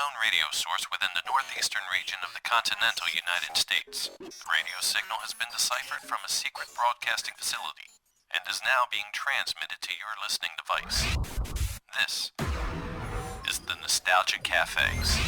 known radio source within the northeastern region of the continental United States. The radio signal has been deciphered from a secret broadcasting facility and is now being transmitted to your listening device. This is the Nostalgia Cafes.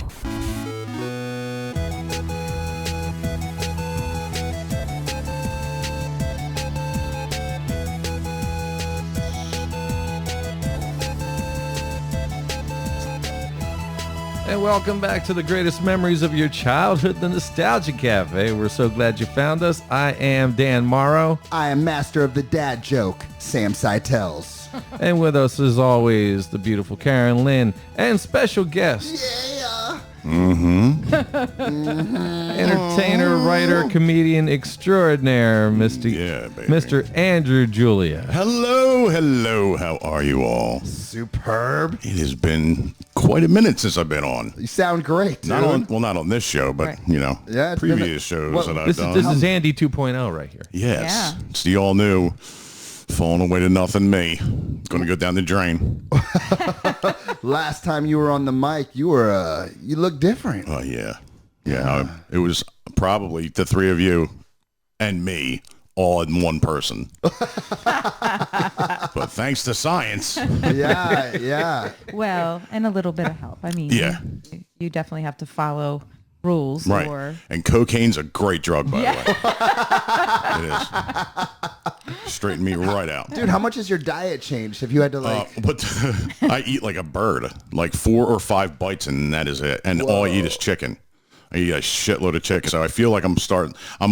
And welcome back to the greatest memories of your childhood, the Nostalgia Cafe. We're so glad you found us. I am Dan Morrow. I am master of the dad joke, Sam Seitels. And with us, as always, the beautiful Karen Lynn and special guest. Yeah. Entertainer, writer, comedian extraordinaire, Mr. Andrew Julia. Hello, how are you all? Superb. It has been quite a minute since I've been on. You sound great, dude. Not on this show, but, Right. Yeah, it's previous shows that I've done. This is Andy 2.0 right here. Yes, Yeah. it's the all new, falling away to nothing me. Going to go down the drain. Last time you were on the mic, you look different. Oh, yeah. It was probably the three of you and me all in one person. But thanks to science. Yeah. Well, and a little bit of help. I mean, Yeah. you definitely have to follow rules. Right. Or And cocaine's a great drug, by the way. It is. Straighten me right out. Dude, how much has your diet changed? Have you had to I eat like a bird, like 4 or 5 bites, and that is it. And all I eat is chicken. I eat a shitload of chicken, so I feel like I'm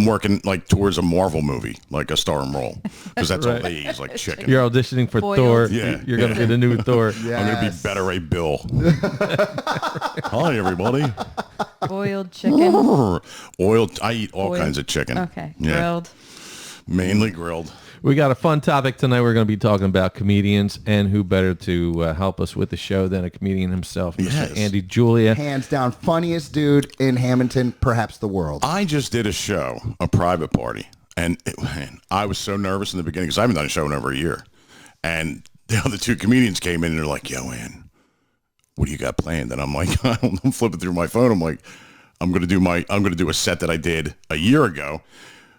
working like towards a Marvel movie, like a starring role, because that's all they eat is like chicken. You're auditioning for Boiled. Thor. Yeah. You're going to be the new Thor. Yeah. I'm going to be Better Ray Bill. Hi, everybody. boiled chicken. Oiled. I eat all kinds of chicken. Okay. Yeah. Grilled. Mainly grilled. We got a fun topic tonight. We're going to be talking about comedians, and who better to help us with the show than a comedian himself, Mr. Yes. Andy Julia. hands down funniest dude in Hamilton, perhaps the world. I just did a show, a private party, and I was so nervous in the beginning because I haven't done a show in over a year. And the other two comedians came in and they're like, "Yo, man, what do you got planned?" And I'm like, I'm flipping through my phone. I'm like, I'm gonna do a set that I did a year ago.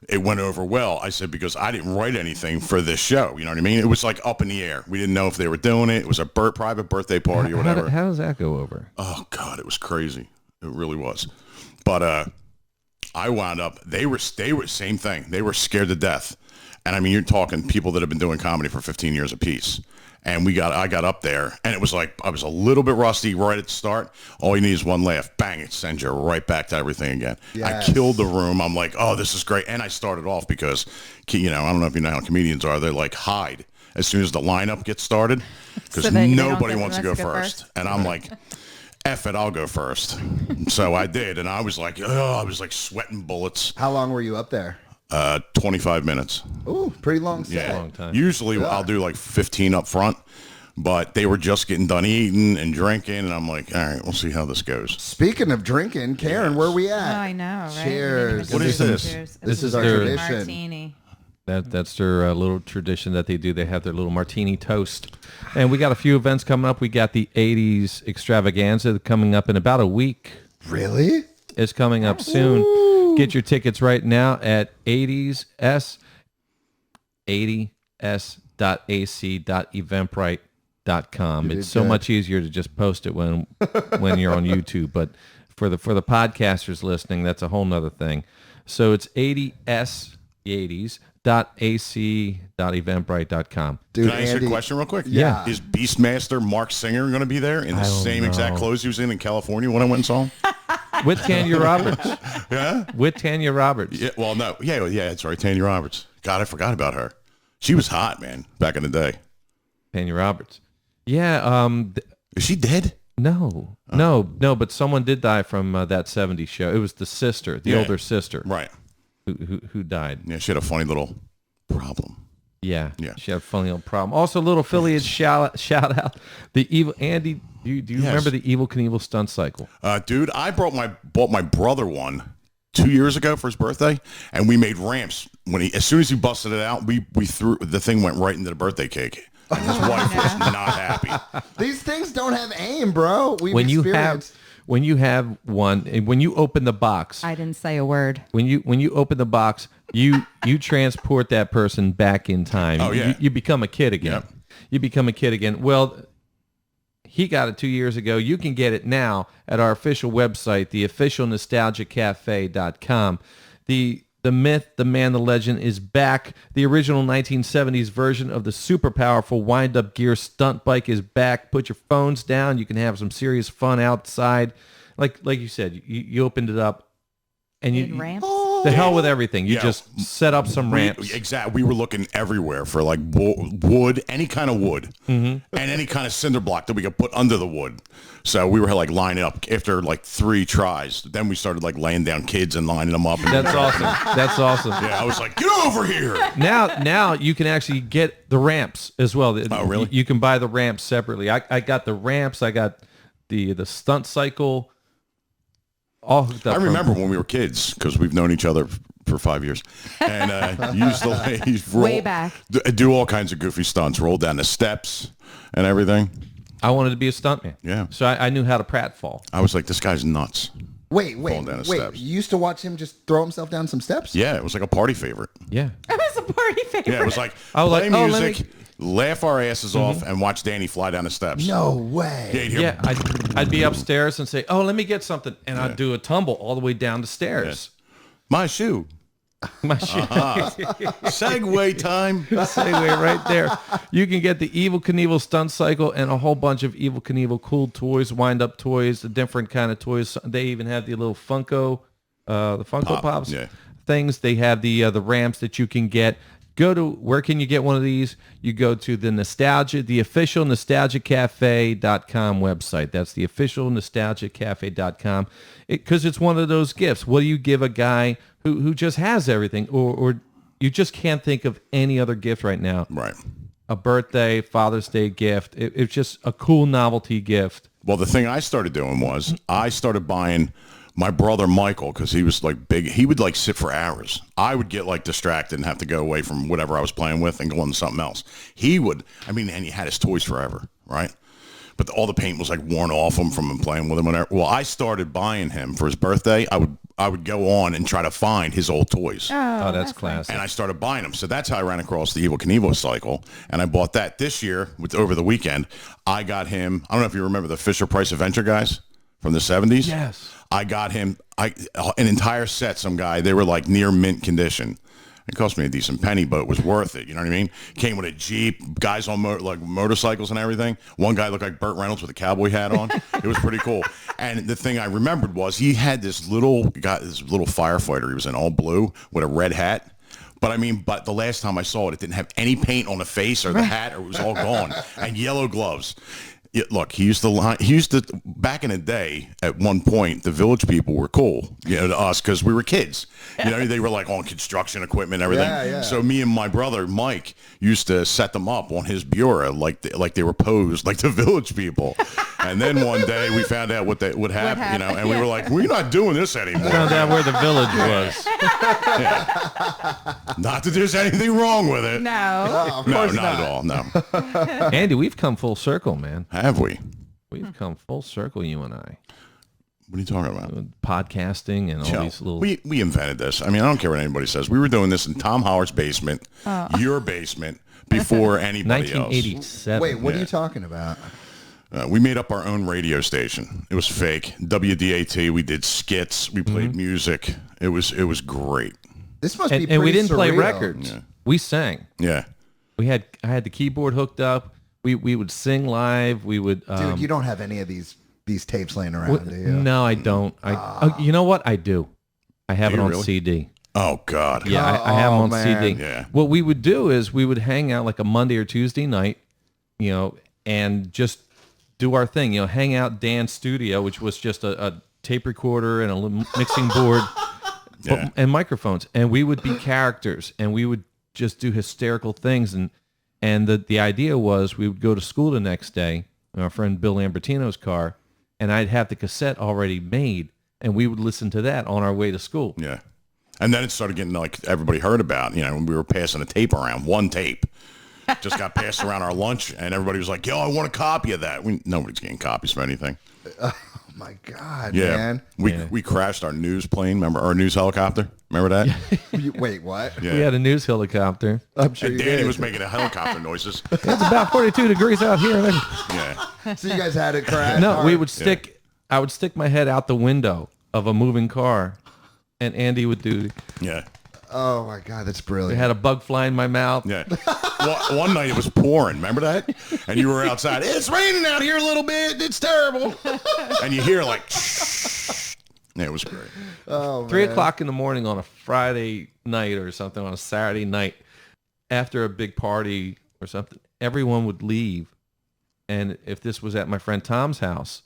It went over well. I said, because I didn't write anything for this show. You know what I mean? It was like up in the air. We didn't know if they were doing it. It was a private birthday party or whatever. How does that go over? Oh God, it was crazy. It really was. But I wound up. They were same thing. They were scared to death. And I mean, you're talking people that have been doing comedy for 15 years apiece. And I got up there, and it was like I was a little bit rusty right at the start. All you need is one laugh, bang! It sends you right back to everything again. Yes. I killed the room. I'm like, oh, this is great. And I started off because, I don't know if you know how comedians are. They're like hide as soon as the lineup gets started because So that they don't nobody get wants to go first. And I'm like, F it, I'll go first. So I did, and I was like sweating bullets. How long were you up there? 25 minutes. Ooh, pretty long set. Yeah. Long time. Usually I'll do like 15 up front, but they were just getting done eating and drinking, and I'm like, all right, we'll see how this goes. Speaking of drinking, Karen, where we Oh, at? I know, right? Cheers. What is this? Cheers. This is our their- tradition. Martini. That's their little tradition that they do. They have their little martini toast. And we got a few events coming up. We got the 80s extravaganza coming up in about a week. Really? It's coming up soon. Get your tickets right now at 80s.ac.eventbrite.com. It's so much easier to just post it when you're on YouTube. But for the podcasters listening, that's a whole nother thing. So it's 80s.ac.eventbrite.com. Dude, Can I ask you Andy, a question real quick? Yeah. Is Beastmaster Mark Singer going to be there in the same exact clothes he was in California when I went and saw him? With Tanya Roberts. Yeah? With Tanya Roberts. Yeah, well, no. Yeah, that's right. Tanya Roberts. God, I forgot about her. She was hot, man, back in the day. Tanya Roberts. Yeah. Is she dead? No, but someone did die from that 70s show. It was the sister, the older sister, Right. who died. Yeah, she had a funny little problem. Yeah. Yeah. She had a funny little problem. Also, a little affiliate shout out. The evil Andy. Do you remember the EVEL KNIEVEL stunt cycle? Dude, I bought my brother one 2 years ago for his birthday, and we made ramps. As soon as he busted it out, we threw the thing went right into the birthday cake. And his wife was not happy. These things don't have aim, bro. We've When you experienced. when you have one, and when you open the box, I didn't say a word. when you open the box, you transport that person back in time. Oh, yeah. You become a kid again. Yep. You become a kid again. Well, he got it 2 years ago. You can get it now at our official website, theofficialnostalgiacafe.com. The myth, the man, the legend is back. The original 1970s version of the super powerful wind-up gear stunt bike is back. Put your phones down. You can have some serious fun outside. Like you said, you opened it up, and Need ramps? the hell with everything. You Yeah. just set up some ramps. Exactly. We were looking everywhere for like wood, any kind of wood, and any kind of cinder block that we could put under the wood. So we were like lining up after like 3 tries. Then we started like laying down kids and lining them up. That's awesome. That's awesome. Yeah, I was like, get over here. Now you can actually get the ramps as well. Oh, really? You can buy the ramps separately. I got the ramps. I got the stunt cycle. All hooked up. I remember when we were kids because we've known each other for 5 years, and used to Way back. do all kinds of goofy stunts, roll down the steps and everything. I wanted to be a stuntman. Yeah. So I knew how to pratfall. I was like, this guy's nuts. Wait. Falling down the steps. You used to watch him just throw himself down some steps? Yeah, it was like a party favorite. Yeah. It was a party favorite. Yeah, it was like I was play like, oh, let music, laugh our asses off, and watch Danny fly down the steps. No way. Yeah, you'd hear- Yeah. I'd be upstairs and say, oh, let me get something. And I'd do a tumble all the way down the stairs. my shoe. My shit. Segway time. Segue right there. You can get the Evil Knievel stunt cycle and a whole bunch of Evil Knievel cool toys, wind-up toys, the different kind of toys. They even have the little Funko, the Funko Pops yeah. things. They have the ramps that you can get. Go to, where can you get one of these? You go to the official nostalgiacafe.com website. That's the official nostalgiacafe.com. Because it's one of those gifts. What do you give a guy who just has everything, or you just can't think of any other gift right now? Right. A birthday, Father's Day gift. It's just a cool novelty gift. Well, the thing I started doing was I started buying my brother Michael, because he was like big. He would like sit for hours. I would get like distracted and have to go away from whatever I was playing with and go on to something else. He would, and he had his toys forever, right? But all the paint was like worn off him from him playing with him. Whatever. Well, I started buying him for his birthday. I would go on and try to find his old toys. Oh, that's classic. And I started buying them. So that's how I ran across the Evil Knievel cycle. And I bought that this year over the weekend. I got him. I don't know if you remember the Fisher-Price Adventure guys from the 70s. Yes. I got him an entire set, some guy. They were like near mint condition. It cost me a decent penny, but it was worth it. You know what I mean? Came with a Jeep, guys on motorcycles and everything. One guy looked like Burt Reynolds with a cowboy hat on. It was pretty cool. And the thing I remembered was he had this little firefighter. He was in all blue with a red hat. But the last time I saw it, it didn't have any paint on the face or the hat, or it was all gone. And yellow gloves. Look, he used to back in the day. At one point, the Village people were cool, to us because we were kids. They were like on construction equipment, and everything. Yeah. So me and my brother Mike used to set them up on his bureau, like they were posed like the Village people. And then one day we found out what happened, happened? and we were like, we're not doing this anymore. Found out where the Village was. Not that there's anything wrong with it. No. No, not at all. No. Andy, we've come full circle, man. Have we? We've come full circle, you and I. What are you talking about? Podcasting and all Joe, these little... we invented this. I don't care what anybody says. We were doing this in Tom Howard's basement, your basement, before anybody else. 1987. Wait, what are you talking about? We made up our own radio station. It was fake. WDAT. We did skits. We played music. It was great. This must be And pretty we didn't play surreal. records. Yeah. We sang. Yeah. I had the keyboard hooked up. We would sing live. We would... Dude, you don't have any of these tapes laying around, do you? No, I don't. You know what? I do. I have Do it you on really? CD. Oh God. Yeah, I have them on man. CD. Yeah. What we would do is we would hang out like a Monday or Tuesday night, and just do our thing. Hang out Dan's studio, which was just a tape recorder and a little mixing board Yeah. and microphones. And we would be characters, and we would just do hysterical things. And the idea was we would go to school the next day in our friend Bill Lambertino's car, and I'd have the cassette already made, and we would listen to that on our way to school. Yeah. And then it started getting like everybody heard about. When we were passing a tape around, one tape just got passed around our lunch, and everybody was like, "Yo, I want a copy of that." Nobody's getting copies of anything. my God, Yeah, man. we crashed our news plane. Remember our news helicopter? Remember that? Wait, what? Yeah. We had a news helicopter. I'm sure And you Danny did. was making a helicopter noises. It's about 42 degrees out here. Yeah, So you guys had it crash. No, we hard. would stick. I would stick my head out the window of a moving car, and Andy would do. yeah, Oh my God, that's I brilliant. had a bug fly in my mouth. yeah. One night it was pouring. Remember that? And you were outside. It's raining out here a little bit. It's terrible. And you hear like, yeah, it was great. Oh, 3 man. o'clock in the morning on a Friday night or something, on a Saturday night, after a big party or something, everyone would leave. And if this was at my friend Tom's house,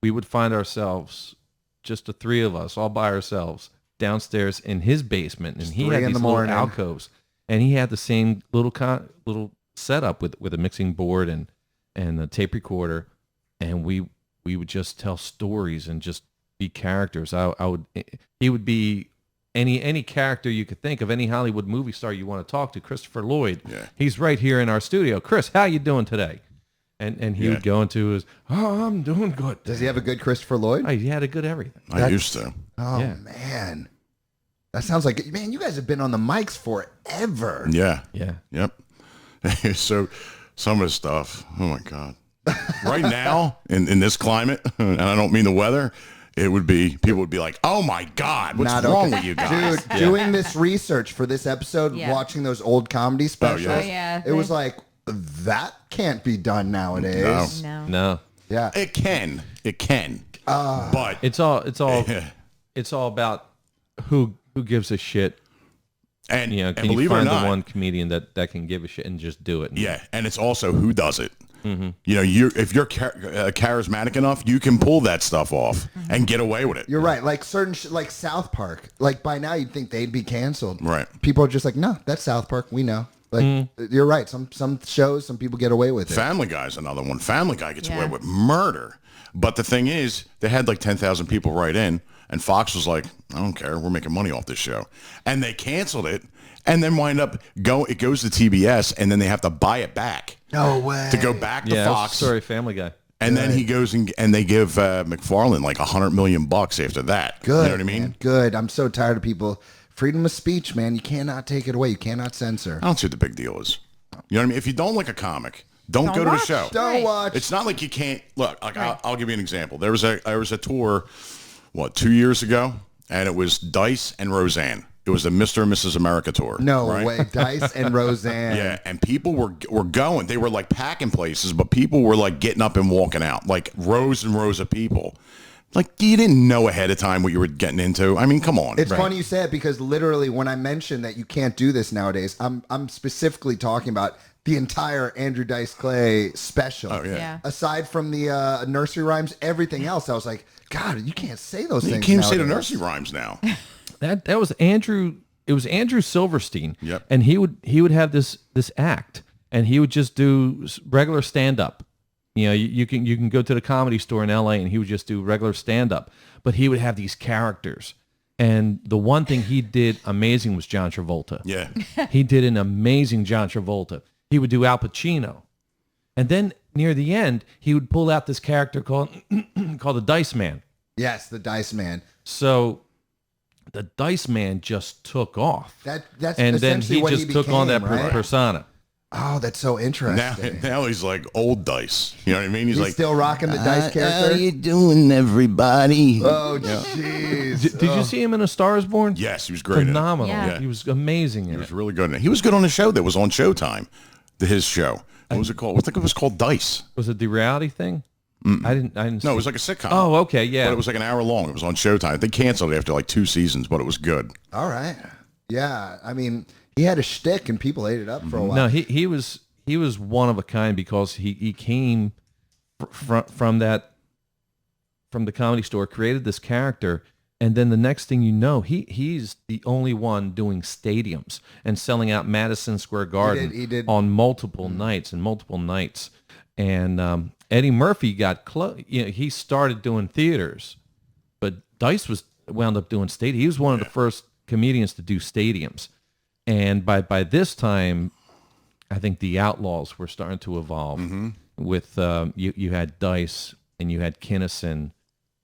we would find ourselves, just the three of us, all by ourselves, downstairs in his basement. And he 3 had in these the little morning. alcoves. And he had the same little setup with a mixing board and a tape recorder. And we would just tell stories and just be characters. He would be any character you could think of, any Hollywood movie star you want to talk to. Christopher Lloyd. Yeah. He's right here in our studio. Chris, how you doing today? And he would go into his, I'm doing good. Does he have a good Christopher Lloyd? He had a good everything. I used to. Oh, Yeah. man. That sounds like, man, you guys have been on the mics forever. Yeah. Yeah. Yep. So some of the stuff, oh my God. Right now, in this climate, and I don't mean the weather, people would be like, oh my God, what's Not wrong okay. with you guys? Dude, doing this research for this episode, Yeah. watching those old comedy specials, yeah. Oh, yeah. it was like, that can't be done nowadays. No. No. Yeah. It can. But It's all about who gives a shit. and, You know, and can you believe it or find the not, one comedian that can give a shit and just do it? yeah, and it's also who does it. You know, if you're charismatic enough, you can pull that stuff off and get away with it. You're right. Like certain, like South Park. Like by now you'd think they'd be canceled. Right. People are just like, no, that's South Park. We know. Like you're right. Some shows, some people get away with it. Family Guy's another one. Family Guy gets Yeah. away with murder. But the thing is, they had like 10,000 people write in, and Fox was like, I don't care. We're making money off this show. And they canceled it, and then it goes to TBS, and then they have to buy it back No way. to go back to Yeah, that's Fox. sorry, Family Guy. And then he goes and they give McFarlane like $100 million after that. Good. You know what I mean? Man. Good. I'm so tired of people. Freedom of speech, man. You cannot take it away. You cannot censor. I don't see what the big deal is. You know what I mean? If you don't like a comic, don't go to the watch. show. Don't Right. watch. It's not like you can't look. Like, Right. I'll give you an example. There was a tour, 2 years ago, and it was Dice and Roseanne. It was the Mr. and Mrs. America tour. No right? way. Dice and Roseanne. Yeah, and people were going. They were like packing places, but people were like getting up and walking out, like rows and rows of people. Like you didn't know ahead of time what you were getting into. I mean, come on. It's funny you say it because literally when I mentioned that you can't do this nowadays, I'm specifically talking about the entire Andrew Dice Clay special. Oh yeah. Yeah. Aside from the nursery rhymes, everything else, I was like, God, you can't say those You things. can't say the nowadays. nursery rhymes now. That was Andrew. It was Andrew Silverstein. Yep. And he would have this act, and he would just do regular stand up. You know, you can go to the Comedy Store in L.A. and he would just do regular stand up, but he would have these characters. And the one thing he did amazing was John Travolta. Yeah. He did an amazing John Travolta. He would do Al Pacino. And then near the end, he would pull out this character called the Dice Man. Yes, the Dice Man. So the Dice Man just took off. That's and then essentially he what just took on that became, right? persona. Oh, that's so Now, interesting. now he's like old Dice. You know what I mean? He's like, still rocking the Dice character. How you doing, everybody? Oh, jeez. Did you see him in A Star Is Born? Yes, he was great. in it. Phenomenal. Yeah. He was amazing in He it. was really good in it. He was good on the show that was on Showtime. His show. What was it called? I think it was called Dice. Was it the reality thing? I didn't. No, see it was like a sitcom. Oh, okay, yeah. But it was like an hour long. It was on Showtime. They canceled it after like 2 seasons, but it was good. All right. Yeah. I mean, he had a shtick and people ate it up for a while. No, he was one of a kind because he came from the Comedy Store, created this character, and then the next thing you know, he's the only one doing stadiums and selling out Madison Square Garden He did. on multiple nights. And Eddie Murphy got close. You know, he started doing theaters, but Dice wound up doing stadiums. He was one of the first comedians to do stadiums, and by this time, I think the Outlaws were starting to evolve. With you had Dice and you had Kinnison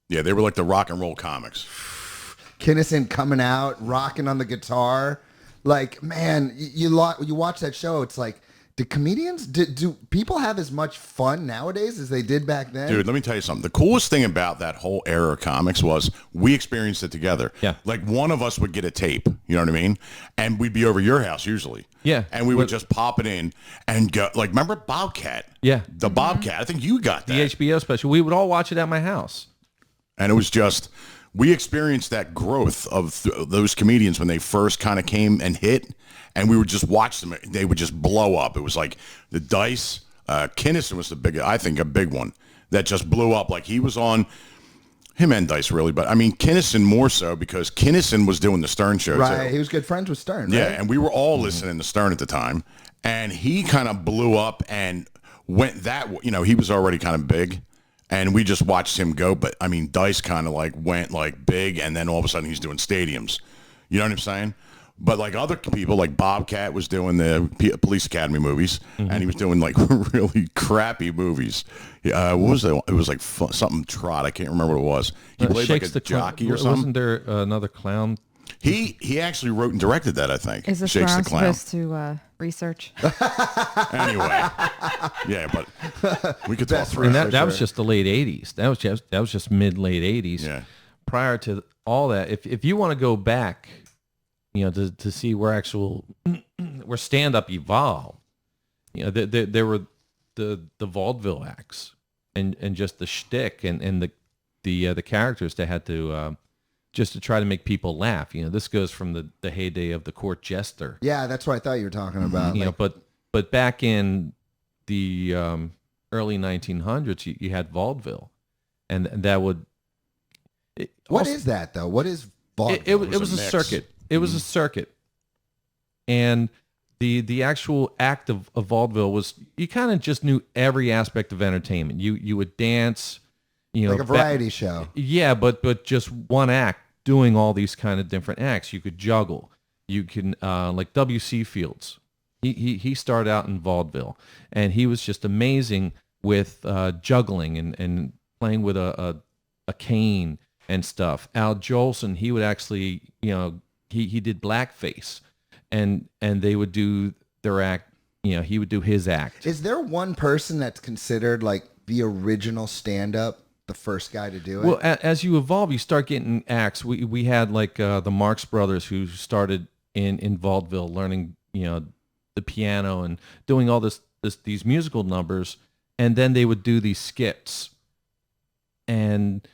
Yeah, they were like the rock and roll comics. Kinnison coming out, rocking on the guitar. Like, man, you watch that show, it's like, do comedians, do people have as much fun nowadays as they did back then? Dude, let me tell you something. The coolest thing about that whole era of comics was we experienced it together. Yeah. Like one of us would get a tape, you know what I mean? And we'd be over your house usually. Yeah. And we would just pop it in and go, like, remember Bobcat? Yeah. The Bobcat. I think you got that. The HBO special. We would all watch it at my house. And it was just, we experienced that growth of those comedians when they first kind of came and hit, and we would just watch them. They would just blow up. It was like the Dice. Kinnison was I think a big one that just blew up. Like he was on, him and Dice really, but I mean Kinnison more so because Kinnison was doing the Stern show Right, too. he was good friends with Stern, Yeah, right? and we were all listening to Stern at the time, and he kind of blew up and went that, he was already kind of big, and we just watched him go. But I mean, Dice kind of like went like big, and then all of a sudden he's doing stadiums. You know what I'm saying? But like other people, like Bobcat was doing the Police Academy movies, and he was doing like really crappy movies. What was it? It was like something Trot. I can't remember what it was. He played like a jockey or something. Wasn't there another clown? He actually wrote and directed that, I think. Is this Shakes where I'm the Clown. supposed to research? Anyway, yeah, but we could talk Best for And research. that was just the late 80s. That was just mid late 80s. Yeah. Prior to all that, if you want to go back, to see where where stand up evolved, there were the vaudeville acts and just the shtick and the characters that had to just to try to make people laugh. This goes from the heyday of the court jester. Yeah, that's what I thought you were talking about. Like, But back in the early 1900s, you had vaudeville, and that would. what is that though? What is vaudeville? It was a mix. circuit. It was a circuit, and the actual act of vaudeville was you kind of just knew every aspect of entertainment. You would dance, like a variety show. Yeah, but just one act doing all these kind of different acts. You could juggle. You can like W.C. Fields. He started out in vaudeville, and he was just amazing with juggling and playing with a cane and stuff. Al Jolson, he would actually, he did blackface, and they would do their act. He would do his act. Is there one person that's considered like the original stand-up, the first guy to do it? Well, as you evolve, you start getting acts. We had like the Marx Brothers who started in vaudeville, learning the piano and doing all these musical numbers, and then they would do these skits. And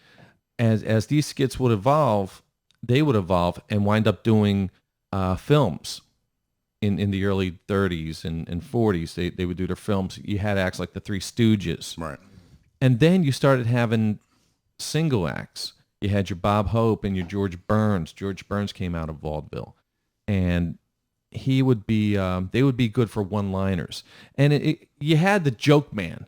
as these skits would evolve, they would evolve and wind up doing films. In the early 30s and 40s, they would do their films. You had acts like the Three Stooges. Right. And then you started having single acts. You had your Bob Hope and your George Burns. George Burns came out of vaudeville, and he would be they would be good for one-liners. And you had the Joke Man,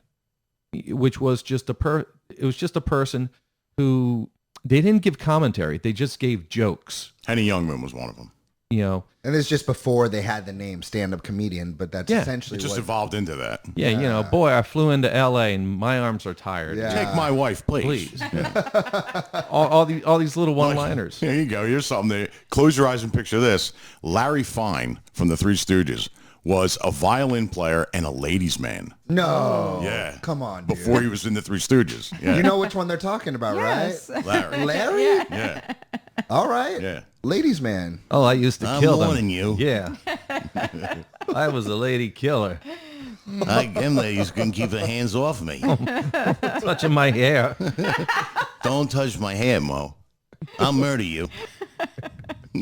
which was just it was just a person who they didn't give commentary. They just gave jokes. Henny Youngman was one of them. And this is just before they had the name stand-up comedian, but that's Yeah. essentially It just evolved into that. Yeah, boy, I flew into L.A. and my arms are tired. Yeah. Take my wife, please. Please. all these little one-liners. Here you go. Here's something. Close your eyes and picture this. Larry Fine from the Three Stooges was a violin player and a ladies' man. No. Yeah. Come on, dude. Before he was in the Three Stooges. Yeah. You know which one they're talking about, Yes. right? Larry. Larry? Yeah. All right. Yeah. Ladies man. Oh, I used to I'm kill them. warning you. Yeah. I was a lady killer. Them ladies can keep their hands off me. Touching my hair. Don't touch my hair, Mo. I'll murder you.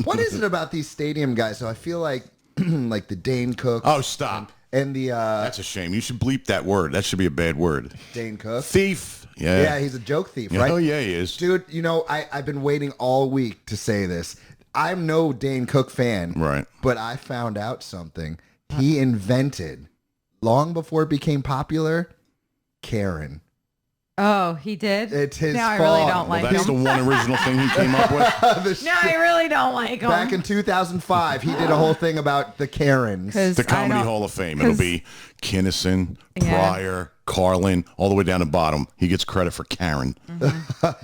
What is it about these stadium guys? So I feel like like the Dane Cook Oh, stop. and the That's a shame. You should bleep that word. That should be a bad word. Dane Cook. Thief. Yeah. Yeah, he's a joke thief, right? Oh, yeah, he is. Dude, I've been waiting all week to say this. I'm no Dane Cook fan. Right. But I found out something. He invented, long before it became popular, Karen. Oh, he did? It's his now fault. I really don't Well, like that's him. the one original thing he came up with. Now I really don't like him. Back in 2005, he did a whole thing about the Karens. 'Cause The I Comedy don't- Hall of Fame. It'll 'cause- be Kinnison, Yeah. Pryor, Carlin, all the way down the bottom. He gets credit for Karen.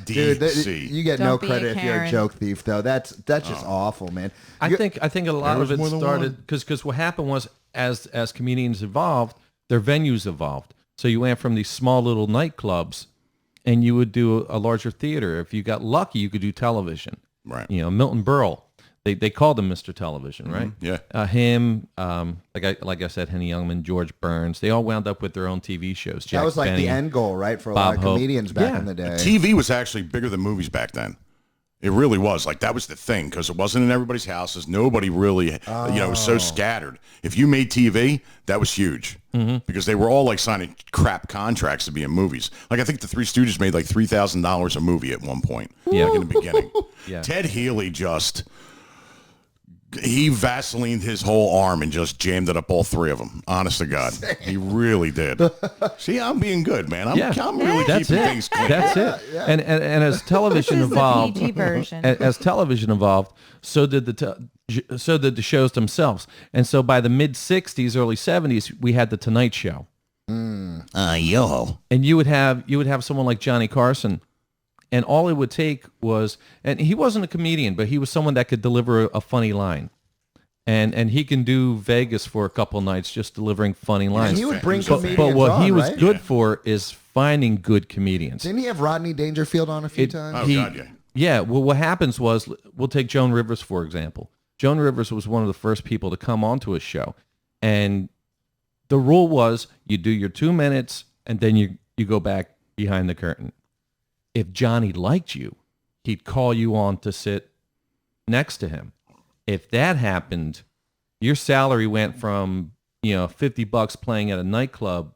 Dude, DC. you get no Don't be a credit if you're a Karen. joke thief, though. That's just awful, man. I think a lot of There it was more than started because what happened was as comedians evolved, their venues evolved. So you went from these small little nightclubs, and you would do a larger theater. If you got lucky, you could do television. Right. You know, Milton Berle, they called him Mr. Television, right? Yeah. Him, like I said, Henny Youngman, George Burns. They all wound up with their own TV shows. Jack that was like Benny. the end goal, right, for a Bob lot of Hope. comedians back Yeah. in the day. TV was actually bigger than movies back then. It really was. Like, that was the thing, because it wasn't in everybody's houses. Nobody really, it was so scattered. If you made TV, that was huge, because they were all like signing crap contracts to be in movies. Like, I think the Three Stooges made like $3,000 a movie at one point. Yeah. Like in the beginning. Yeah. Ted Healy he Vaselined his whole arm and just jammed it up all three of them. Honest to God. He really did. See, I'm being good, man. I'm really That's keeping it. things clean. That's it. And as television This is the evolved, PG version. as television evolved, so did the shows themselves. And so by the mid '60s, early '70s, we had the Tonight Show, Yo. and you would have someone like Johnny Carson, and all it would take was, and he wasn't a comedian, but he was someone that could deliver a funny line. And he can do Vegas for a couple nights just delivering funny lines. And he would bring but comedians what on, he was right? good for is finding good comedians. Didn't he have Rodney Dangerfield on a few times? Oh, God, yeah. Yeah, well, what happens was, we'll take Joan Rivers, for example. Joan Rivers was one of the first people to come onto a show. And the rule was you do your 2 minutes, and then you go back behind the curtain. If Johnny liked you, he'd call you on to sit next to him. If that happened, your salary went from, $50 playing at a nightclub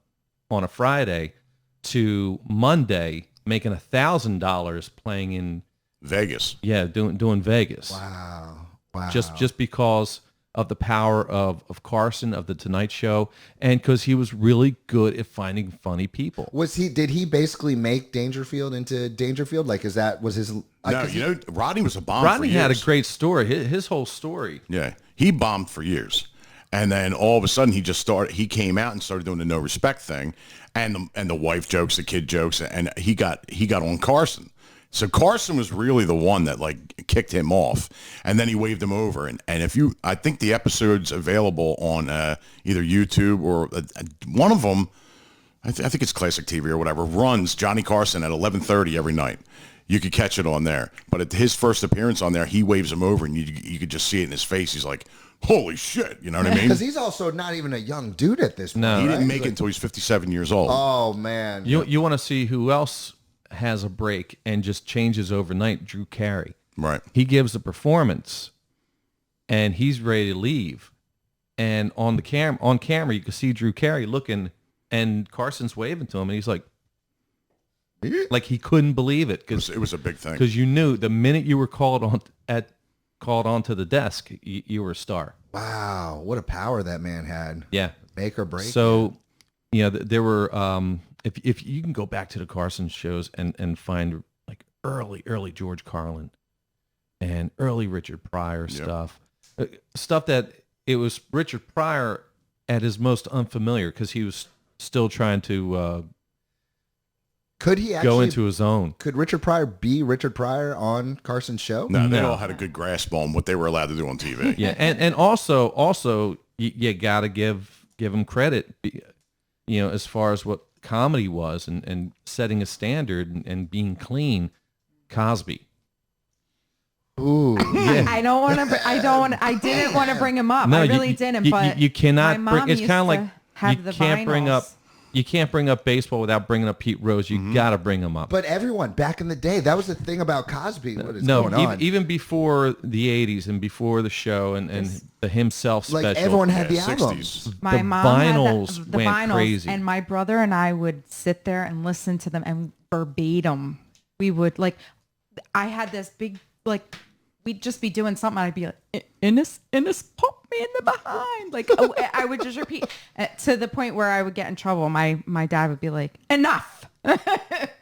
on a Friday to Monday making $1,000 playing in Vegas. doing Vegas. Wow. Just because of the power of Carson, of the Tonight Show, and because he was really good at finding funny people. Did he basically make Dangerfield into Dangerfield? Like, was his... No, Rodney was a bomb Rodney for years. had a great story. His whole story. Yeah, he bombed for years. And then all of a sudden he came out and started doing the no respect thing, and the wife jokes, the kid jokes, and he got on Carson. So Carson was really the one that like kicked him off, and then he waved him over. And I think the episode's available on either YouTube or one of them, I think it's Classic TV or whatever, runs Johnny Carson at 11:30 every night. You could catch it on there. But at his first appearance on there, he waves him over, and you could just see it in his face. He's like, holy shit, you know what I mean? Because he's also not even a young dude at this point. No. He right? didn't make it until he's 57 years old. Oh, man. You want to see who else has a break and just changes overnight? Drew Carey. Right. He gives a performance, and he's ready to leave. And on camera, you can see Drew Carey looking, and Carson's waving to him, and he's like he couldn't believe it It was a big thing. because you knew the minute you were called onto the desk, you were a star. Wow. What a power that man had. Yeah. Make or break. So, there were if you can go back to the Carson shows and find like early George Carlin and early Richard Pryor stuff that it was Richard Pryor at his most unfamiliar because he was still trying to Could he actually go into his own. Could Richard Pryor be Richard Pryor on Carson's show? No, they No. all had a good grasp on what they were allowed to do on TV. Yeah, and also you got to give him credit, as far as what comedy was and setting a standard and being clean. Cosby. Ooh. I don't want to. I didn't want to bring him up. I really didn't. But you cannot my bring. mom It's used kind of like to have you the can't bring up. vinyls. You can't bring up baseball without bringing up Pete Rose. You got to bring him up. But everyone back in the day, that was the thing about Cosby. What is going on? Even before the '80s and before the show and the himself like special, everyone had the 60s. albums. My the mom vinyls had the went vinyls, crazy. and my brother and I would sit there and listen to them and verbatim. We would I had this big we'd just be doing something. I'd be like, Innis, pop me in the behind. I would just repeat to the point where I would get in trouble. My dad would be like, enough.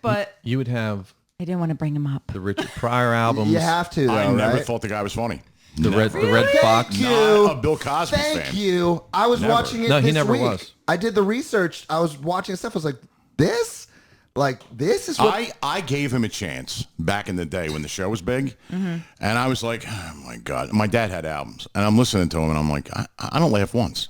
But You would have I didn't want to bring him up. the Richard Pryor albums. You have to, though, I never right? thought the guy was funny. the Red Fox. Thank you. Not a Bill Cosby Thank fan. you. I was Never. watching it No, he this never week. was. I did the research. I was watching stuff. I was like, this is what... I gave him a chance back in the day when the show was big, and I was like, oh my God. My dad had albums, and I'm listening to him, and I'm like, I don't laugh once.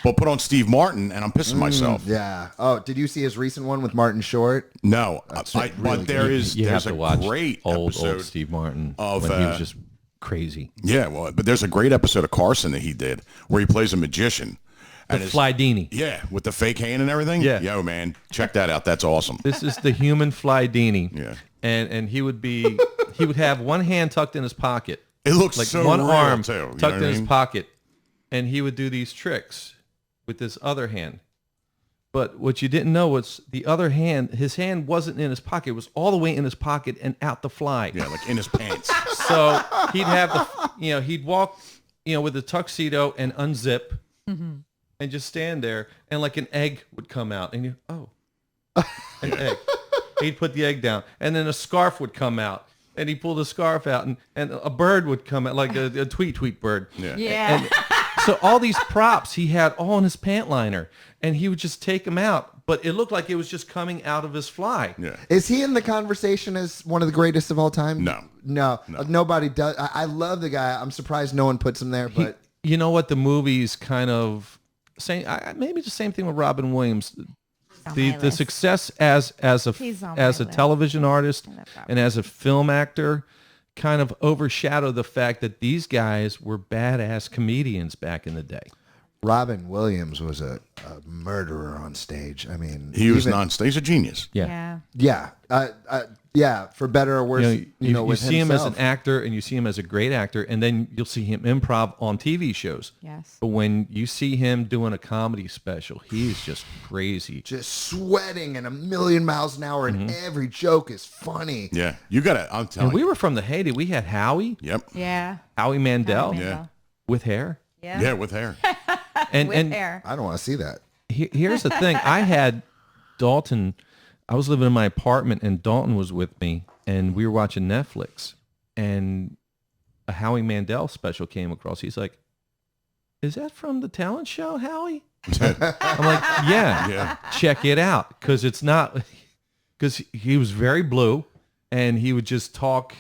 But put on Steve Martin, and I'm pissing myself. Yeah. Oh, did you see his recent one with Martin Short? No, really but there's You have a to watch great old episode Steve Martin of, when he was just crazy. Yeah, well, but there's a great episode of Carson that he did where he plays a magician. The Flydini. Yeah, with the fake hand and everything. Yeah. Yo, man, check that out. That's awesome. This is the human Flydini. Yeah. And he would have one hand tucked in his pocket. It looks Like so one real, arm too. You know tucked what in I his mean? pocket. And he would do these tricks with this other hand. But what you didn't know was the other hand, his hand wasn't in his pocket. It was all the way in his pocket and out the fly. Yeah, like in his pants. So he'd have he'd walk, with a tuxedo and unzip and just stand there, and like an egg would come out, and an egg. He'd put the egg down, and then a scarf would come out, and he pulled the scarf out, and a bird would come out, like a tweet bird. Yeah. Yeah. And so all these props he had all in his pant liner, and he would just take them out, but it looked like it was just coming out of his fly. Yeah. Is he in the conversation as one of the greatest of all time? No. Nobody does. I love the guy. I'm surprised no one puts him there, but... You know what? The movie's kind of saying maybe the same thing with Robin Williams. The success as He's on a my list. television artist love Robin. and as a film actor kind of overshadowed the fact that these guys were badass comedians back in the day. Robin Williams was a murderer on stage. I mean... He was even- he's a genius. Yeah. Yeah. Yeah, for better or worse, You with see him as an himself. actor, and you see him as a great actor, and then you'll see him improv on TV shows. Yes. But when you see him doing a comedy special, he's just crazy. Just sweating and a million miles an hour, and every joke is funny. Yeah. You got to, I'm telling And we you. were from the heyday. We had Howie Yep. Yeah. Mandel, Yeah. with hair. Yeah. Yeah, with hair. And With and hair. I don't want to see that. here's the thing. I had Dalton. I was living in my apartment, and Dalton was with me, and we were watching Netflix, and a Howie Mandel special came across. He's like, "Is that from the talent show, Howie?" I'm like, "Yeah, Yeah. check it out," because it's not. Because he was very blue, and he would just talk.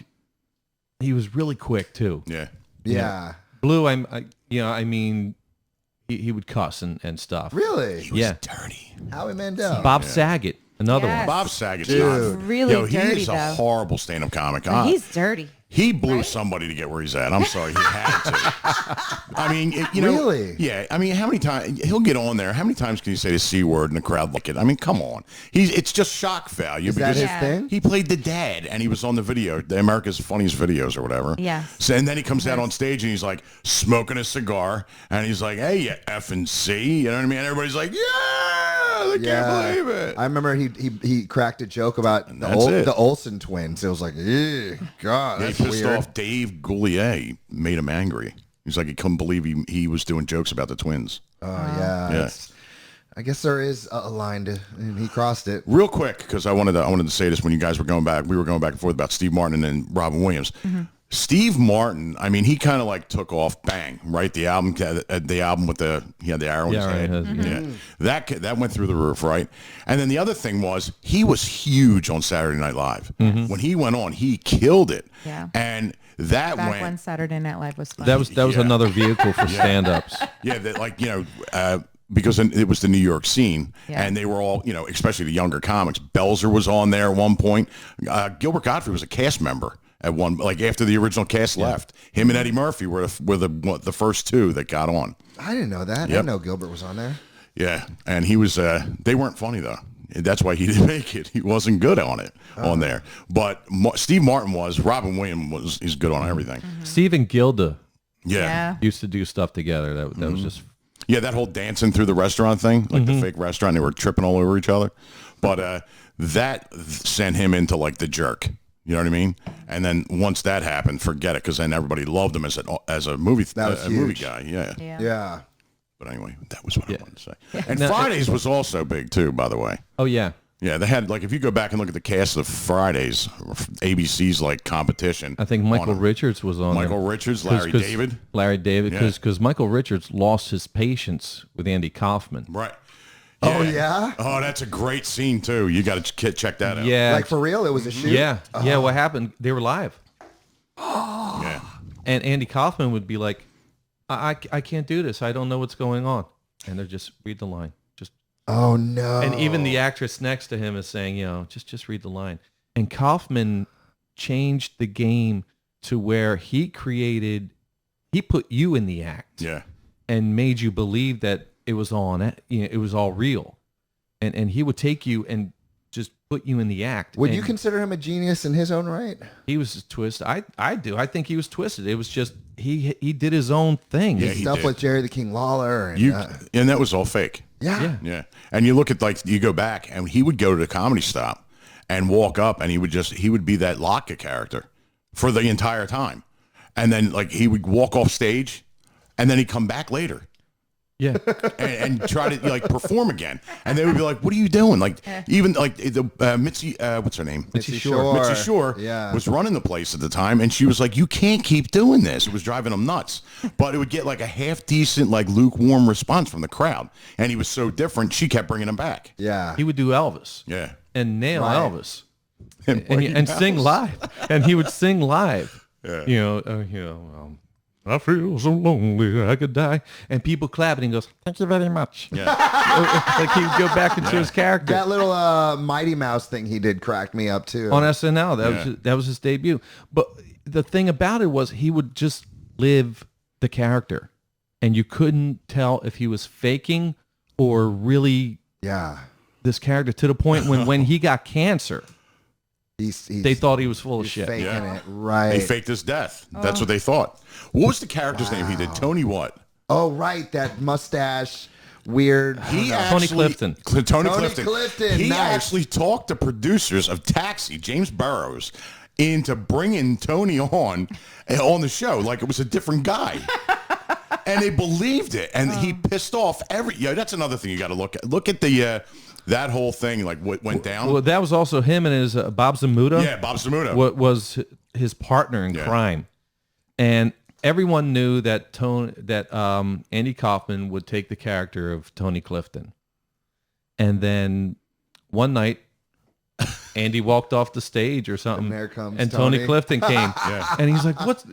He was really quick too. Yeah. Yeah. Blue, I mean, he would cuss and stuff. Really? Yeah. Dirty. Howie Mandel. Bob Saget, another Yes. one. Bob Saget's Dude. not. Really Yo, he dirty, is a though. horrible stand-up comic. But he's dirty. He blew somebody to get where he's at. I'm sorry, he had to. I mean, you know, Really? Yeah. I mean, how many times he'll get on there? How many times can you say the C word and the crowd look at? I mean, come on. It's just shock value Is that because his Yeah. thing? he played the dad and he was on the video, the America's Funniest Videos or whatever. Yes. So, and then he comes out on stage and he's like smoking a cigar and he's like, "Hey, you effing C," you know what I mean? And everybody's like, "Yeah, they can't believe it." I remember he cracked a joke about that's it. the Olsen twins. It was like, ew, God, They that's pissed weird. off Dave Goulier, made him angry. He's like, he couldn't believe he was doing jokes about the twins. Oh yeah. Yeah. It's- I guess there is a line to, and he crossed it. Real quick, because I wanted to say this when you guys were going back. We were going back and forth about Steve Martin and Robin Williams. Steve Martin, I mean, he kind of like took off, bang, right? The album with he had the arrow in his Yeah, right, head. Yeah, that went through the roof, right? And then the other thing was he was huge on Saturday Night Live. When he went on, he killed it. Yeah. And that Back went when Saturday Night Live was fun. That was Yeah. another vehicle for stand-ups. Yeah, that, like, because it was the New York scene, Yeah. and they were all, especially the younger comics. Belzer was on there at one point. Gilbert Gottfried was a cast member at one, like after the original cast left. Him and Eddie Murphy were the first two that got on. I didn't know that. I Yep. didn't know Gilbert was on there. Yeah, and he was. They weren't funny though. That's why he didn't make it. He wasn't good on it on there. But Steve Martin was. Robin Williams he's good on everything. Steve and Gilda Yeah. used to do stuff together. That was just Yeah, that whole dancing through the restaurant thing, like the fake restaurant, they were tripping all over each other. But that sent him into like the jerk. You know what I mean? And then once that happened, forget it, because then everybody loved him as a movie That was a movie huge. guy. Yeah. Yeah. Yeah. But anyway, that was what I wanted to say. And Now- Fridays was also big too, by the way. oh yeah. Yeah, they had like if you go back and look at the cast of Fridays, ABC's like competition. I think Michael Richards was on Michael there. Richards, Larry David. Larry David, Yeah. because Michael Richards lost his patience with Andy Kaufman. Right. Oh, yeah? Oh, that's a great scene too. You got to check that out. Yeah, Like for real, it was a shoot. yeah. What happened? They were live, Yeah. and Andy Kaufman would be like, I can't do this. I don't know what's going on," and they're just read the line. Oh no! And even the actress next to him is saying, just read the line. And Kaufman changed the game to where he put you in the act, Yeah. and made you believe that it was it was all real, and he would take you and just put you in the act. Would And you consider him a genius in his own right? he was twisted. I do. I think he was twisted. It was just he did his own thing. Yeah, His he stuff did. with Jerry the King Lawler. And, And that was all fake. yeah. Yeah. And you look at like you go back and he would go to the Comedy Stop and walk up and he would be that Lotka character for the entire time. And then like he would walk off stage and then he'd come back later. Yeah. and try to like perform again, and they would be like, "What are you doing?" Like even like the Mitzi, what's her name? Mitzi Shore. Mitzi Shore Yeah. was running the place at the time, and she was like, "You can't keep doing this." It was driving them nuts, but it would get like a half decent, like lukewarm response from the crowd, and he was so different. She kept bringing him back. Yeah. He would do Elvis Yeah, and nail Right. Elvis and, and sing live, and he would sing live. Yeah. I feel so lonely I could die, and people clap, and he goes, "Thank you very much." Yeah. Like he would go back into his character. That little Mighty Mouse thing he did cracked me up too. On SNL. Yeah. That was his debut. But the thing about it was he would just live the character, and you couldn't tell if he was faking or really Yeah. this character, to the point when he got cancer, He's they thought he was full of he's shit. faking Yeah. it. Right. They faked his death. That's what they thought. What was the character's name he did? Tony what? Oh, right. That mustache, weird. He Tony actually, Clifton. Tony Clifton. He nice. actually talked the producers of Taxi, James Burrows, into bringing Tony on the show like it was a different guy. And they believed it. And he pissed off that's another thing you got to look at. Look at the that whole thing, like what went down. Well, that was also him and his Bob Zamuda. Yeah, Bob Zamuda. What was his partner in crime, and everyone knew that Andy Kaufman would take the character of Tony Clifton, and then one night Andy walked off the stage or something, And there comes and Tony Tony. Clifton came, and he's like, "What's?"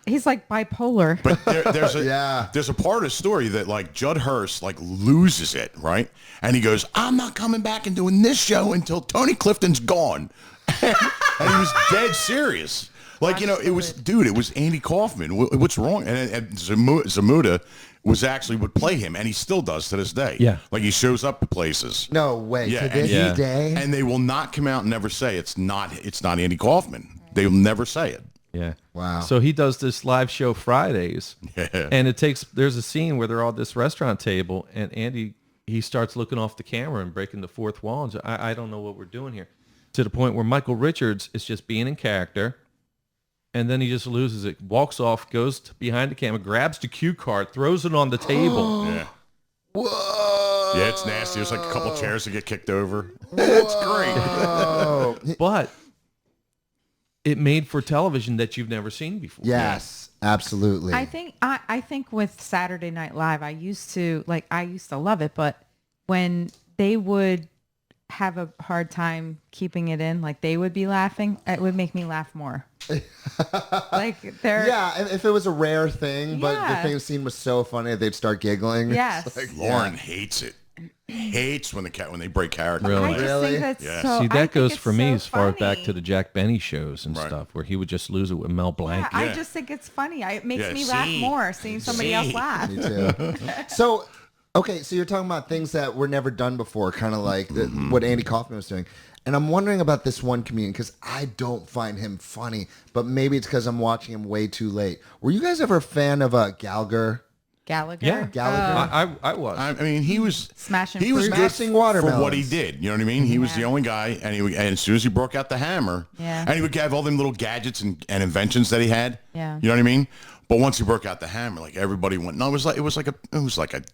He's like bipolar. But there's a Yeah. there's a part of the story that like Judd Hirsch like loses it, right? And he goes, "I'm not coming back and doing this show until Tony Clifton's gone," and he was dead serious. Like it was Andy Kaufman. What's wrong? And Zamuda was actually would play him, and he still does to this day. Yeah. Like he shows up to places. No way. Yeah, To this and- day. And they will not come out and never say it's not Andy Kaufman. They will never say it. Yeah. Wow. So he does this live show Fridays, Yeah. and there's a scene where they're all at this restaurant table, and Andy, he starts looking off the camera and breaking the fourth wall, and I don't know what we're doing here, to the point where Michael Richards is just being in character, and then he just loses it, walks off, goes behind the camera, grabs the cue card, throws it on the table. Yeah. Whoa. Yeah, it's nasty. There's like a couple chairs that get kicked over. It's great. Oh. But it made for television that you've never seen before. Yes, absolutely. I think with Saturday Night Live, I used to love it, but when they would have a hard time keeping it in, like they would be laughing, it would make me laugh more. Like they're Yeah, if it was a rare thing, but the Yeah. thing scene was so funny they'd start giggling. Yes. It's like, Lauren yeah. hates it. Hates when they break character. Really? I just Really? think that's Yeah. so. See, I that think goes it's for me so as far back funny. to the Jack Benny shows and Right. stuff, where he would just lose it with Mel Blanc. Yeah, I Yeah. just think it's funny. It makes Yeah, me laugh see? more seeing somebody else See? laugh. Me too. So, okay, so you're talking about things that were never done before, kind of like what Andy Kaufman was doing. And I'm wondering about this one comedian because I don't find him funny, but maybe it's because I'm watching him way too late. Were you guys ever a fan of Gallagher? Gallagher. Yeah. Gallagher? I was. I mean, he was Smashing He was fruit. good Smashing for watermelons. what he did. You know what I mean? He was the Yeah. only guy, and and as soon as he broke out the hammer, Yeah. and he would have all them little gadgets and inventions that he had. Yeah. You know what I mean? But once he broke out the hammer, like everybody went. No, it was like a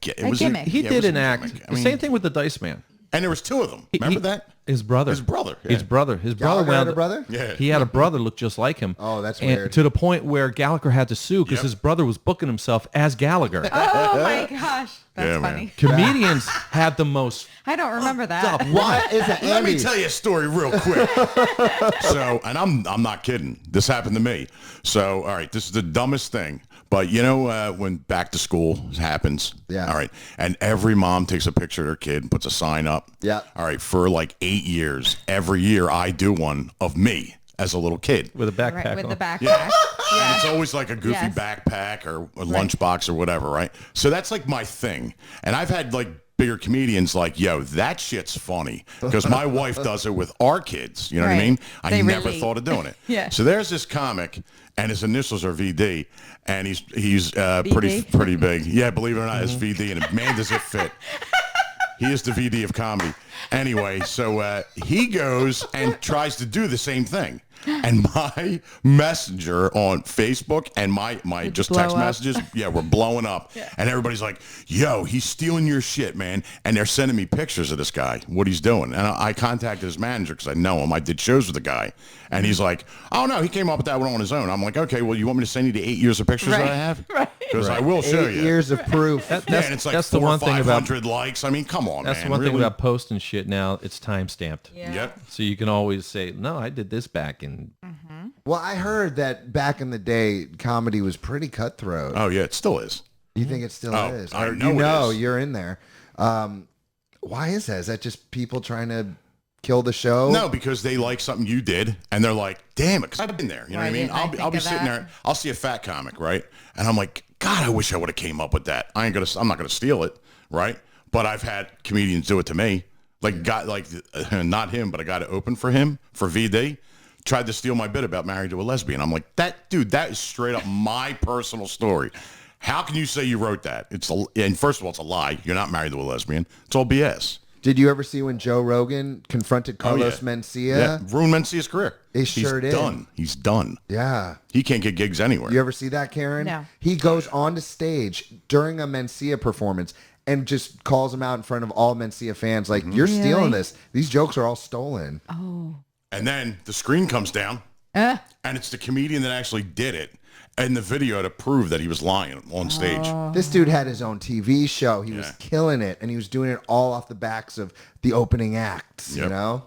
gimmick. he yeah, it did was a an act. gimmick. I The mean, same thing with the Dice Man. And there was two of them. Remember that? His brother. His brother, yeah. His brother. His brother Gallagher had wound a up- brother? Yeah. He had a brother look just like him. Oh, that's and weird. To the point where Gallagher had to sue because Yep. his brother was booking himself as Gallagher. Oh my gosh, that's Yeah, man. funny. Comedians have the most. I don't remember that. Why is that, Let me Andy? tell you a story real quick. So, and I'm not kidding. This happened to me. So, all right, this is the dumbest thing. But you know when back to school happens? Yeah. All right. And every mom takes a picture of their kid and puts a sign up. Yeah. All right. For like 8 years, every year I do one of me as a little kid. With a backpack Right, with on. the backpack. Yeah. Yeah. And it's always like a goofy Yes. backpack or a lunchbox or whatever, right? So that's like my thing. And I've had like bigger comedians like, yo, that shit's funny. Because my wife does it with our kids. You know what I Right. mean? I They never relate. thought of doing it. Yeah. So there's this comic, and his initials are VD, and he's pretty big. Yeah, believe it or not, it's VD, and man, does it fit. He is the VD of comedy. Anyway, so he goes and tries to do the same thing. And my messenger on Facebook and my just blow text up. messages, yeah, we're blowing up. And everybody's like, yo, he's stealing your shit, man. And they're sending me pictures of this guy, what he's doing. And I contacted his manager because I know him. I did shows with the guy. And he's like, oh, no, he came up with that one on his own. I'm like, okay, well, you want me to send you the 8 years of pictures that I have? Right. Because I will show 8 you. years of proof. Yeah, and it's like that's the 400 one or thing about 500 likes. I mean, come on, That's man. the one thing really? about posting shit now. It's time stamped. Yeah. Yep. So you can always say, no, I did this back in. Well, I heard that back in the day, comedy was pretty cutthroat. Oh, yeah, it still is. You think it still Oh, is? I Or know you it know, is. you're in there. Why is that? Is that just people trying to kill the show? No, because they like something you did, and they're like, "Damn it!" Because I've been there. You know Why what I mean? didn't I I'll be think of sitting that? there. I'll see a fat comic, right? And I'm like, God, I wish I would have came up with that. I'm not gonna steal it, right? But I've had comedians do it to me. Not him, but a guy to open for him for VD tried to steal my bit about married to a lesbian. I'm like, that is straight up my personal story. How can you say you wrote that? And first of all, it's a lie. You're not married to a lesbian. It's all BS. Did you ever see when Joe Rogan confronted Carlos Mencia? Yeah, ruined Mencia's career. He sure did. Done. He's done. Yeah. He can't get gigs anywhere. You ever see that, Karen? No. He goes onto stage during a Mencia performance and just calls him out in front of all Mencia fans like, you're stealing this. These jokes are all stolen. Oh. And then the screen comes down, and it's the comedian that actually did it in the video to prove that he was lying on stage. This dude had his own TV show. He was Yeah. killing it, and he was doing it all off the backs of the opening acts, you Yep. know?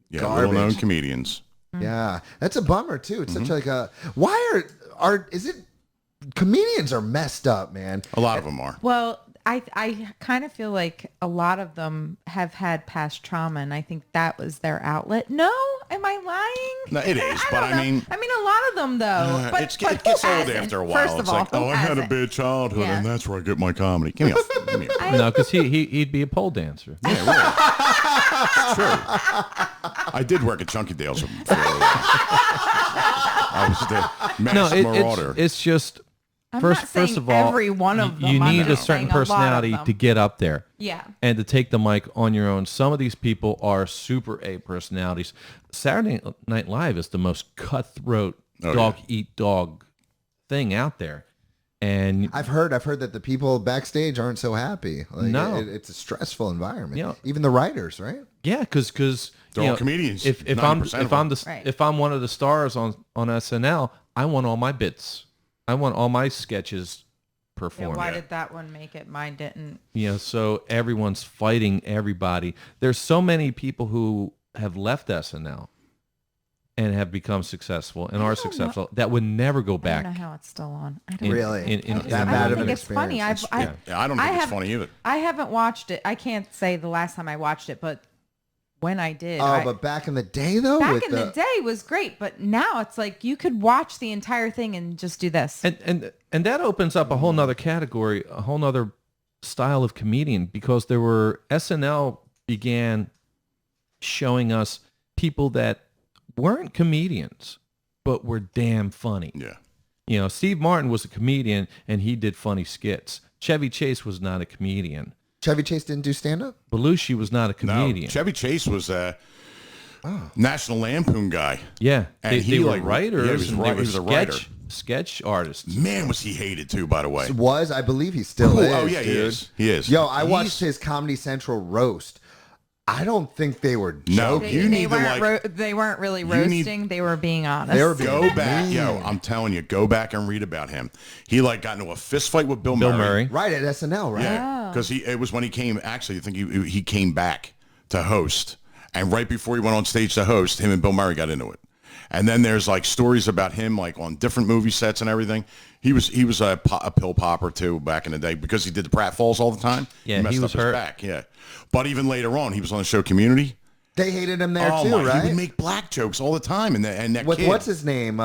Yeah, Garbage. little-known comedians. Yeah. That's a bummer, too. It's such like a... Why is it... Comedians are messed up, man. A lot of them are. Well, I kind of feel like a lot of them have had past trauma, and I think that was their outlet. No, am I lying? No, it is, but don't I know. mean- a lot of them though. It gets who old hasn't? after a while. First It's of all, like, who I had a hasn't? bad childhood, Yeah. and that's where I get my comedy. Give me a No, because he'd be a pole dancer. Yeah, really. It's true. I did work at Chunky Dale's for a while. I was the No, master marauder. it's just I'm first not saying first of all, every one of them. you I'm need a just certain saying a lot of personality them. to get up there. Yeah. And to take the mic on your own. Some of these people are super A personalities. Saturday Night Live is the most cutthroat dog eat dog thing out there. And I've heard that the people backstage aren't so happy. Like, No. it's a stressful environment. Yeah. Even the writers, right? yeah, because They're all comedians, If 90% of them. Right. if I'm one of the stars on SNL, I want all my bits. I want all my sketches Yeah, performed. why did that one make it? Mine didn't. So everyone's fighting everybody. There's so many people who have left SNL and have become successful and are successful that would never go I back. don't know how it's still on. I don't. in- Really? in That the bad I of don't an think it's funny. experience. Yeah, I don't think it's funny either. I haven't watched it. I can't say the last time I watched it, but when I did, But back in the day, though? back with in the day was great. But now it's like you could watch the entire thing and just do this. And that opens up a whole nother category, a whole nother style of comedian, because SNL began showing us people that weren't comedians, but were damn funny. Yeah. Steve Martin was a comedian and he did funny skits. Chevy Chase was not a comedian. Chevy Chase didn't do stand-up? Belushi was not a comedian. No, Chevy Chase was a National Lampoon guy. Yeah, And they were like- writers. yeah, he was and right- they were he was a writer. sketch artists. Man, was he hated too, by the way. I believe he still is, Oh, yeah, dude. he is. He is. Yo, I watched his Comedy Central roast. I don't think they were No, joking. you They need to weren't like they weren't really you need- roasting. They were being honest. They were being go back, mean. yo. I'm telling you, go back and read about him. He like got into a fist fight with Bill Murray. Right at SNL, right? Yeah, because it was when he came. Actually, I think he came back to host, and right before he went on stage to host, him and Bill Murray got into it. And then there's like stories about him like on different movie sets and everything. He was a pill popper too back in the day because he did the pratfalls all the time. Yeah, messed he was up his hurt. back. Yeah, but even later on, he was on the show Community. They hated him there too, my, right? He would make black jokes all the time, and that With kid, what's his name?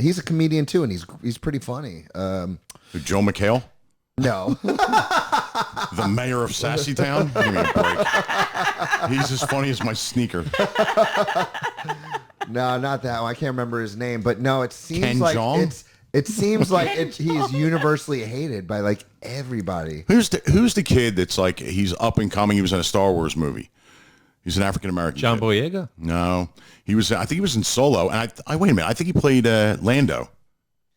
He's a comedian too, and he's pretty funny. Joe McHale, No, the mayor of Sassytown. Give me a break. He's as funny as my sneaker. no, not that one. I can't remember his name, but no, it seems Ken like Jeong? it seems like he's universally hated by like everybody. Who's the kid that's like he's up and coming? He was in a Star Wars movie. He's an African American. John kid. Boyega? No, he was. I think he was in Solo. And I wait a minute. I think he played Lando.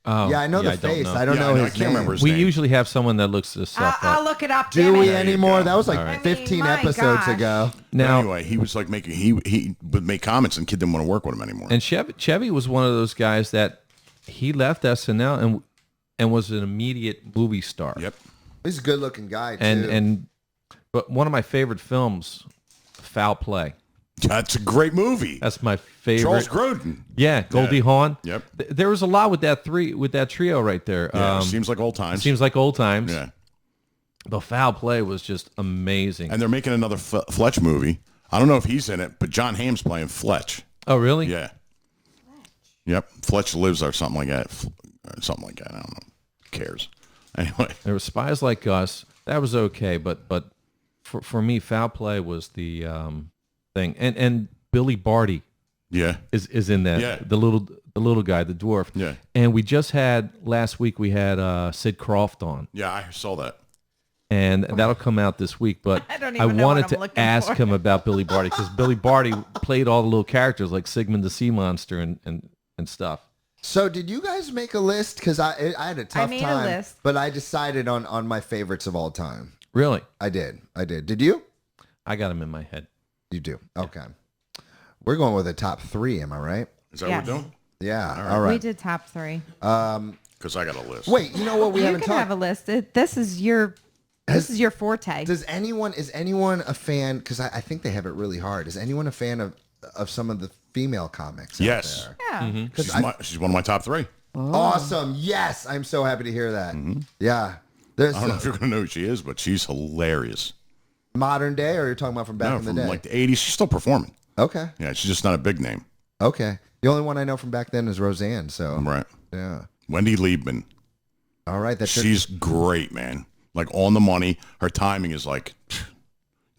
Oh, Yeah, I know the don't face. know. I don't Yeah, know I his can't name. remember his We name. usually have someone that looks this stuff I'll up. look it up. Do damn we it. anymore? go. That was like All right. 15 my episodes gosh. ago. Now, Anyway, he was like making he would make comments and kid didn't want to work with him anymore. and Chevy was one of those guys that he left SNL and was an immediate movie star. Yep. He's a good-looking guy too. But one of my favorite films, Foul Play. That's a great movie. That's my favorite. Charles Grodin. Yeah, Goldie Hawn. Yep. There was a lot with that trio right there. Yeah, seems like old times. Seems like old times. Yeah. The Foul Play was just amazing. And they're making another Fletch movie. I don't know if he's in it, but John Hamm's playing Fletch. Oh, really? Yeah. Yep. Fletch lives or something like that. Something like that. I don't know. Who cares? Anyway. There were Spies Like Us. That was okay, but for me, Foul Play was the thing. And Billy Barty Yeah. is in that. Yeah. The little guy, the dwarf. Yeah. And we just had last week we had Sid Croft on. Yeah, I saw that. And that'll come out this week. But I don't even know wanted what I'm to looking ask for. him about Billy Barty because Billy Barty played all the little characters like Sigmund the Sea Monster and stuff. So did you guys make a list? Because I had a tough made a time, list. but I decided on my favorites of all time. Really? I did. Did you? I got him in my head. You do. Okay. We're going with a top 3. Am I right? Is that Yes. what we're doing? Yeah. All We right. did top 3. Because I got a list. Wait. You know what? We You haven't can talked. have a list. This is your forte. Is anyone a fan? Because I think they have it really hard. Is anyone a fan of some of the female comics? out Yes. there? Yeah. She's one of my top 3. Awesome. Yes. I'm so happy to hear that. Yeah. There's I don't know if you're going to know who she is, but she's hilarious. modern day, or you're talking about from back No, in the from day? like the 80s. She's still performing. Okay. Yeah, she's just not a big name. Okay. The only one I know from back then is Roseanne. So Right. yeah. Wendy Liebman. All right. That's She's great, man. Like on the money. Her timing is like,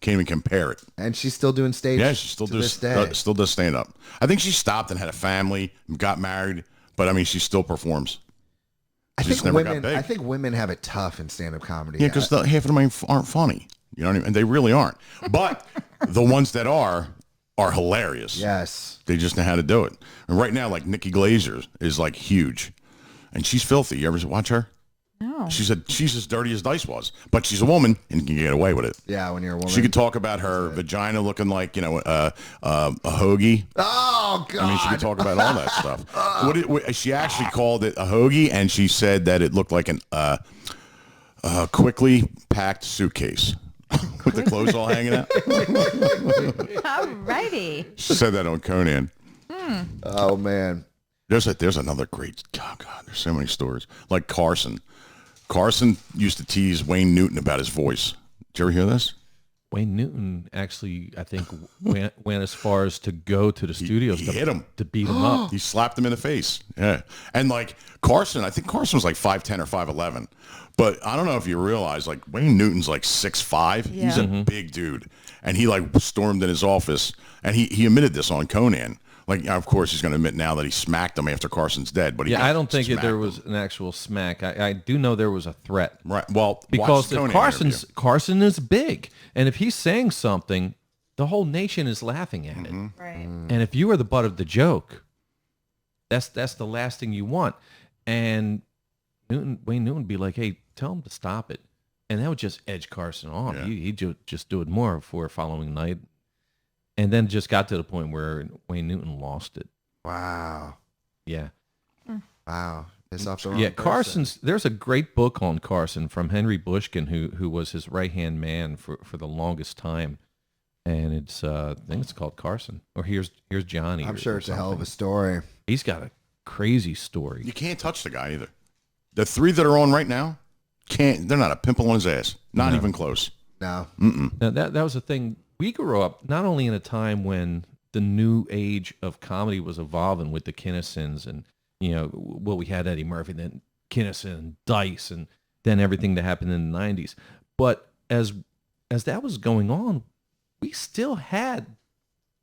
can't even compare it. and she's still doing stage. Yeah, she still to does this day. still does stand up. I think she stopped and had a family, got married, but I mean, she still performs. I She just think never got women. big. I think women have it tough in stand-up comedy. Yeah, because half of them aren't funny. You know what I mean? And they really aren't. But the ones that are hilarious. Yes. They just know how to do it. And right now, like Nikki Glazer is like huge, and she's filthy. You ever watch her? No. She's as dirty as Dice was, but she's a woman and can get away with it. Yeah. When you're a woman. She could talk about her vagina looking like a hoagie. Oh God. I mean, she could talk about all that stuff. She actually called it a hoagie, and she said that it looked like an quickly packed suitcase with the clothes all hanging out. Alrighty. She said that on Conan. Oh man. There's another great. Oh God, there's so many stories. Like Carson. Carson used to tease Wayne Newton about his voice. Did you ever hear this? Wayne Newton actually, I think, went as far as to go to the studios he to hit him. to beat him up. He slapped him in the face. Yeah. And like Carson, I think Carson was like 5'10" or 5'11". But I don't know if you realize, like Wayne Newton's like 6'5". He's a big dude. And he like stormed in his office, and he admitted this on Conan. Like, of course, he's going to admit now that he smacked him after Carson's dead. But Yeah, I don't think smacked there him. was an actual smack. I do know there was a threat. Right. Well, Because watch the if Conan Carson is big, and if he's saying something, the whole nation is laughing at it. Right. And if you are the butt of the joke, that's the last thing you want. And Wayne Newton would be like, "Hey, tell him to stop it," and that would just edge Carson on. Yeah. He'd just do it more for following night. and then just got to the point where Wayne Newton lost it. Wow. Yeah. Wow. It's off the wrong Yeah, person. Carson's. There's a great book on Carson from Henry Bushkin, who was his right hand man for the longest time, and it's I think it's called Carson. Or here's Johnny. I'm sure it's a hell of something. a story. He's got a crazy story. You can't touch the guy either. The 3 that are on right now, they're not a pimple on his ass. Not even close. No. Now that was the thing. We grew up not only in a time when the new age of comedy was evolving with the Kinnisons and we had Eddie Murphy, then Kinnison, Dice, and then everything that happened in the 90s. But as that was going on, we still had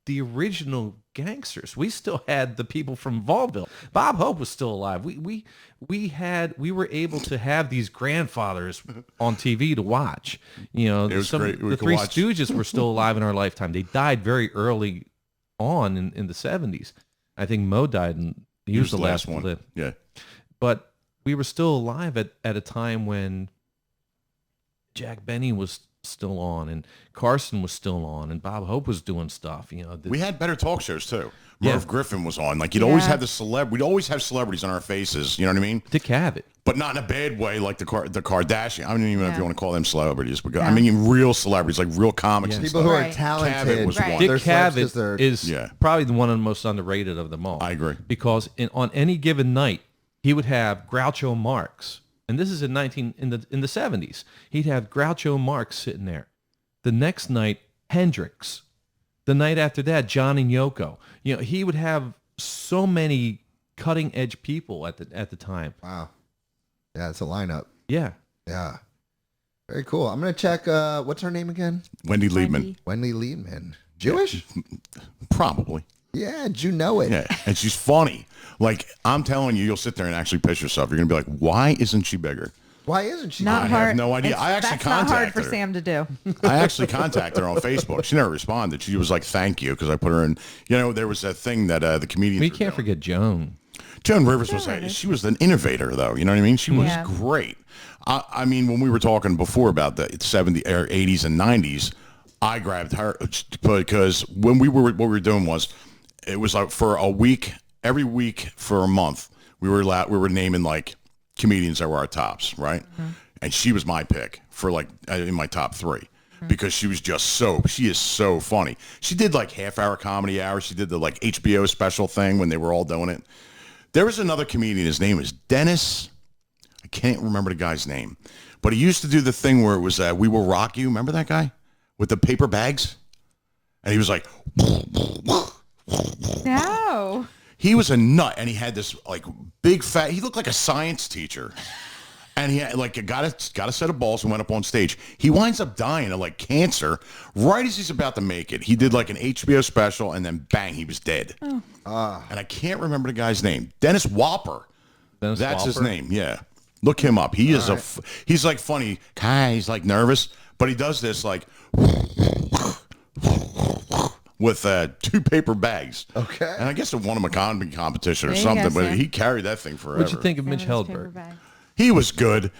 the original gangsters. We still had the people from Vaudeville. Bob Hope was still alive. We were able to have these grandfathers on TV to watch. It was great. We The could Three watch. Stooges were still alive in our lifetime. They died very early on in the 70s. I think Mo died, and he was the last one to live. Yeah. But we were still alive at a time when Jack Benny was still on, and Carson was still on, and Bob Hope was doing stuff. We had better talk shows too. Yeah. Merv Griffin was on. Like you'd always Yeah. have we'd always have celebrities on our faces. You know what I mean? Dick Cavett. But not in a bad way, like the Kardashian. I don't even know if Yeah. you want to call them celebrities. But I No. mean, real celebrities, like real comics. And People stuff. who are Right. talented. Cavett was Right. one. Dick They're celebs 'cause Cavett they're- is Yeah. probably the one of the most underrated of them all. I agree. Because on any given night, he would have Groucho Marx, and this is in the 70s. He'd have Groucho Marx sitting there. The next night, Hendrix. The night after that, John and Yoko. He would have so many cutting edge people at the time. Wow. Yeah, it's a lineup. Yeah. Yeah. Very cool. I'm going to check, what's her name again? Wendy Liebman. Wendy Liebman. Jewish? Probably. Yeah, you know it. Yeah. And she's funny. Like, I'm telling you, you'll sit there and actually piss yourself. You're going to be like, why isn't she bigger? Why isn't she? Not I hard. have no idea. It's- I actually that's not hard contacted for her. Sam to do. I actually contacted her on Facebook. She never responded. She was like, thank you, because I put her in. There was that thing that the comedians We were can't doing. forget Joan. Joan Rivers Rivers. she was an innovator, though. You know what I mean? She was Yeah. great. I mean, when we were talking before about the 70s or 80s and 90s, I grabbed her because what we were doing was, it was like for a week, every week for a month, we were naming like comedians that were our tops, right? Mm-hmm. And she was my pick for like in my top 3. Because she is so funny. She did like half-hour comedy hours. She did the like HBO special thing when they were all doing it. There was another comedian. His name is Dennis. I can't remember the guy's name. But he used to do the thing where it was We Will Rock You. Remember that guy? With the paper bags? And he was like... No. He was a nut, and he had this like big fat... He looked like a science teacher. And he had, like got a set of balls and went up on stage. He winds up dying of like cancer right as he's about to make it. He did like an HBO special, and then bang, he was dead. And I can't remember the guy's name. Dennis Whopper. Dennis That's his Whopper? name. Yeah, look him up. He is he's like funny. He's like nervous, but he does this like with 2 paper bags. Okay. And I guess it won him a comedy competition or There you go, something, but Sam. he carried that thing forever. What'd you think of Mitch Sam with his paper Hedberg? bag. He was good.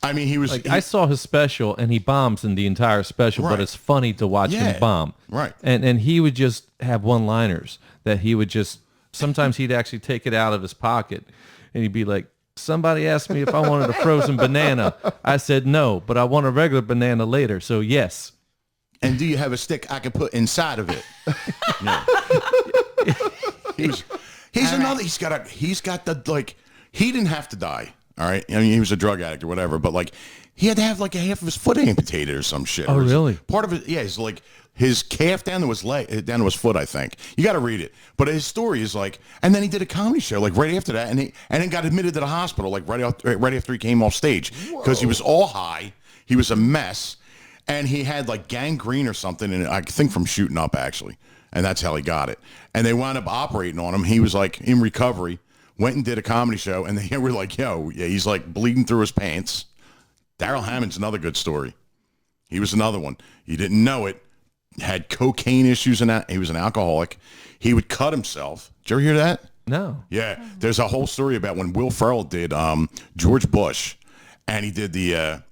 I mean, he was. I saw his special, and he bombs in the entire special, Right. but it's funny to watch Yeah, him bomb. right. And he would just have one-liners that he would just, sometimes he'd actually take it out of his pocket, and he'd be like, somebody asked me if I wanted a frozen banana. I said no, but I want a regular banana later, so yes. And do you have a stick I can put inside of it? Yeah. He's another. He's got the like. He didn't have to die. All right. I mean, he was a drug addict or whatever, but like, he had to have like a half of his foot amputated or some shit. Oh, Or his- really? Part of it. Yeah. It's like his calf down to his leg, down to his foot. I think you got to read it. But his story is like, and then he did a comedy show like right after that, and then got admitted to the hospital like right after he came off stage because he was all high. He was a mess. And he had like gangrene or something, and I think from shooting up actually, and that's how he got it. And they wound up operating on him. He was like in recovery, went and did a comedy show, and they were like, "Yo, yeah, he's like bleeding through his pants." Daryl Hammond's another good story. He was another one. He didn't know it. Had cocaine issues, and he was an alcoholic. He would cut himself. Did you ever hear that? No. Yeah, there's a whole story about when Will Ferrell did George Bush, and he did the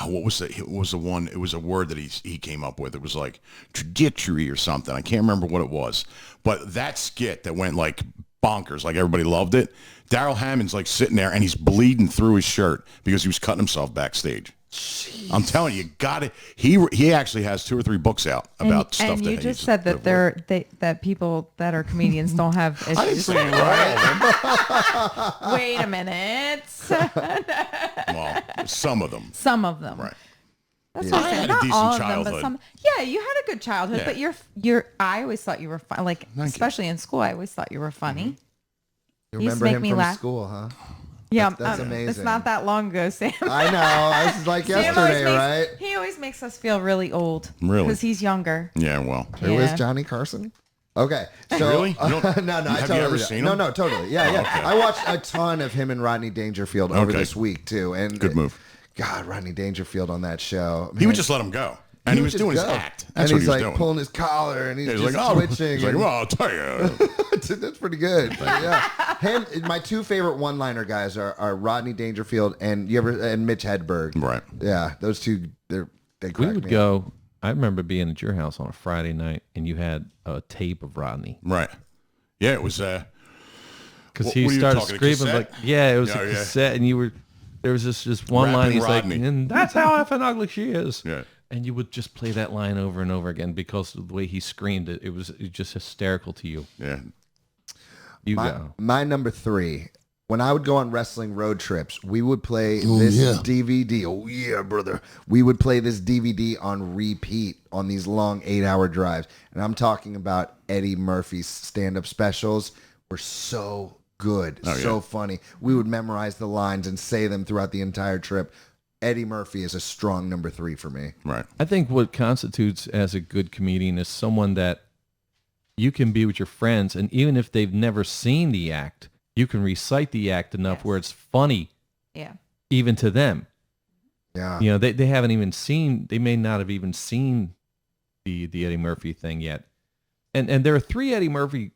what was it? It was the one. It was a word that he came up with. It was like trajectory or something. I can't remember what it was. But that skit that went like bonkers, like everybody loved it. Daryl Hammond's like sitting there and he's bleeding through his shirt because he was cutting himself backstage. Jeez. I'm telling you, got it. He actually has 2 or 3 books out about stuff. And you just said that that people that are comedians don't have issues. I didn't say right. Wait a minute. Well, some of them. Some of them. Right. That's Yeah. what I'm I saying. had a Not decent all of childhood. them, but some. Yeah, you had a good childhood, Yeah. but I always thought you were fun. Like, Thank especially in school, I always thought you were funny. You You used to remember make him me from laugh. school, huh? Yeah, That's amazing. It's not that long ago, Sam. I know. This is like yesterday, right? He always makes us feel really old. Really? Because he's younger. Yeah, well. Who is Johnny Carson? Okay. So, Really? You don't- no, I have totally you ever seen him? No, totally. Yeah, yeah. okay. I watched a ton of him and Rodney Dangerfield over Okay. this week, too. And Good move. God, Rodney Dangerfield on that show. He Man, would just let him go. And he was would doing just his go. act. And That's what he's he was like doing. pulling his collar and he's He's just like, oh, twitching. he's like, and- well, I'll tell you. That's pretty good. But yeah, him. My 2 favorite one-liner guys are Rodney Dangerfield and Mitch Hedberg. Right. Yeah, those two. They We crack would me up. go. I remember being at your house on a Friday night, and you had a tape of Rodney Right. Yeah, it was. because What he were you started talking, a screaming cassette? like, "Yeah, it was Yeah, a yeah. cassette," and you were. There was this one line. Rapping He's like, Rodney. "And that's how effing ugly she is." Yeah. And you would just play that line over and over again because of the way he screamed it. It was just hysterical to you. Yeah. You go. My number 3. When I would go on wrestling road trips, we would play this DVD. Oh yeah, brother. We would play this DVD on repeat on these long 8-hour drives. And I'm talking about Eddie Murphy's stand-up specials were so good, so funny. We would memorize the lines and say them throughout the entire trip. Eddie Murphy is a strong number 3 for me. Right. I think what constitutes as a good comedian is someone that you can be with your friends, and even if they've never seen the act, you can recite the act enough where it's funny Yeah. even to them. Yeah. You know, they haven't even seen, they may not have even seen the Eddie Murphy thing yet. And there are 3 Eddie Murphy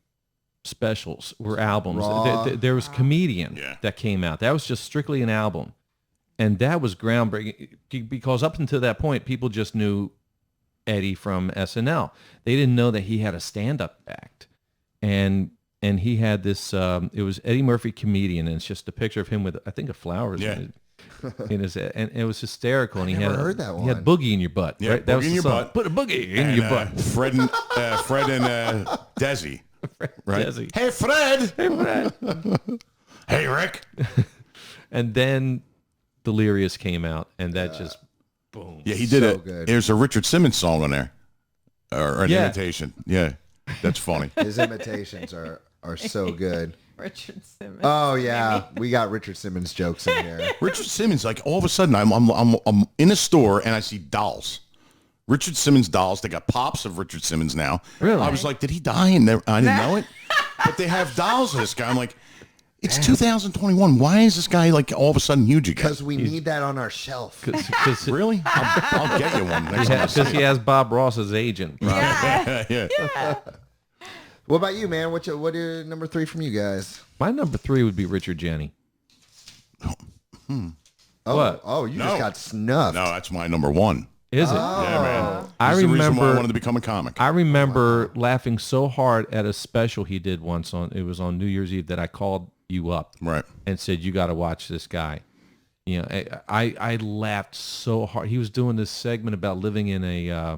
specials or albums. Raw. There was Comedian Yeah. that came out. That was just strictly an album. And that was groundbreaking because up until that point, people just knew Eddie from SNL. They didn't know that he had a stand-up act. And he had this, it was Eddie Murphy Comedian, and it's just a picture of him with, I think, a flowers in his and it was hysterical. And he never had heard that He had one. boogie in your butt. Yeah, right? That boogie was in the your song. butt. Put a boogie in And, your butt. Fred and Desi. Right. Desi. Hey, Fred. Hey, Brad. Hey, Rick. And then Delirious came out, and that just boom. Yeah, he did So it. good. There's a Richard Simmons song on there, or an Yeah. imitation. Yeah, that's funny. His imitations are so good. Richard Simmons. Oh yeah, we got Richard Simmons jokes in here. Richard Simmons, like all of a sudden, I'm in a store and I see dolls. Richard Simmons dolls. They got pops of Richard Simmons now. Really? I was like, did he die? And I didn't know it. But they have dolls of this guy. I'm like, it's 2021. Why is this guy like all of a sudden huge again? Because we need that on our shelf. Because Really? I'll get you one next time I see he has Bob Ross as agent. Yeah. it. Yeah. What about you, man? What are number 3 from you guys? My number 3 would be Richard Jeni. Oh, What? Oh, you No. just got snuffed. No, that's my number 1. Is it? Yeah, man. I He's the reason why I remember- wanted to become a comic. I remember laughing so hard at a special he did once it was on New Year's Eve that I called you up Right. and said, you got to watch this guy. You know, I laughed so hard. He was doing this segment about living in a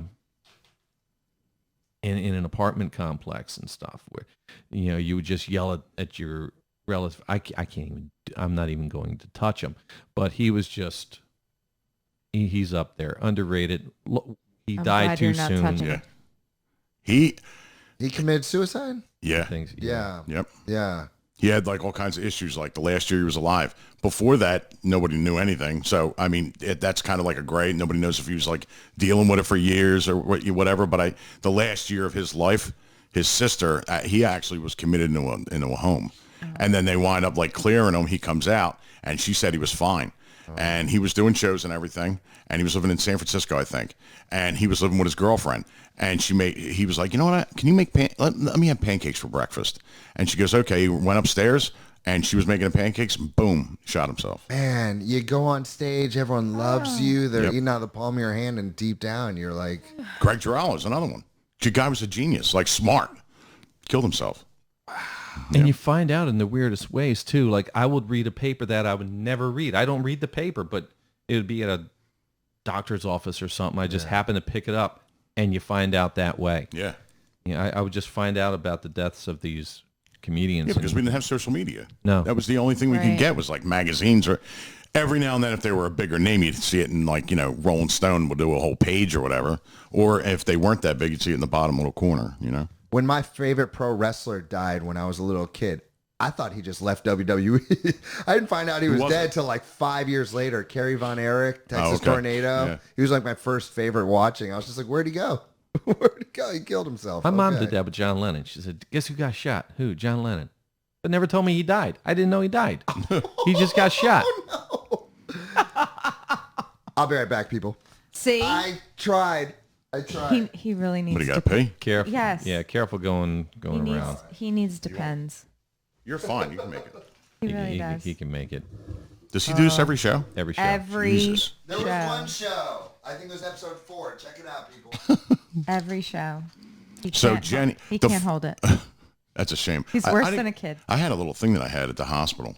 in an apartment complex and stuff where, you know, you would just yell at your relative. I can't even, I'm not even going to touch him, but he was just, he's up there, underrated. He I'm died glad too you're not soon. touching Yeah. He. He committed suicide? Yeah. Things, Yeah. Yep. Yeah. He had like all kinds of issues. Like the last year he was alive. Before that, nobody knew anything. So I mean, that's kind of like a gray. Nobody knows if he was like dealing with it for years or whatever. But the last year of his life, his sister, he actually was committed into a home, and then they wind up like clearing him. He comes out, and she said he was fine, and he was doing shows and everything, and he was living in San Francisco, I think, and he was living with his girlfriend. And he was like, you know what? Can you make let me have pancakes for breakfast? And she goes, okay. He went upstairs, and she was making the pancakes, and boom, shot himself. Man, you go on stage, everyone loves you. They're Yep. eating out of the palm of your hand, and deep down, you're like, Greg Giraldo is another one. The guy was a genius, like smart. Killed himself. And you find out in the weirdest ways too. Like I would read a paper that I would never read. I don't read the paper, but it would be at a doctor's office or something. I just happen to pick it up, and you find out that way. Yeah. Yeah, I would just find out about the deaths of these comedians. Yeah, because we didn't have social media. No. That was the only thing we could Right. get was like magazines, or every now and then if they were a bigger name, you'd see it in like, Rolling Stone would do a whole page or whatever. Or if they weren't that big, you'd see it in the bottom little corner, when my favorite pro wrestler died when I was a little kid, I thought he just left WWE. I didn't find out he was wasn't? dead till like 5 years later. Kerry Von Erich, Texas okay. Tornado. Yeah. He was like my first favorite watching. I was just like, where'd he go? Where'd he go? He killed himself. My mom Okay. did that with John Lennon. She said, "Guess who got shot? Who? John Lennon." But never told me he died. I didn't know he died. He just got shot. I'll be right back, people. See, I tried. he really needs But he to. got to pay. Careful. Yes. Yeah, careful going around. He needs Depends. You're fine. You can make it. He really does. He can make it Does he do this every show? every show. Every Jesus. There was show. one show. I think it was episode 4. Check it out, people. Every show. He So, can't- Jenny, he the can't f- hold it. That's a shame. He's I worse didn't- than a kid. I had a little thing that I had at the hospital.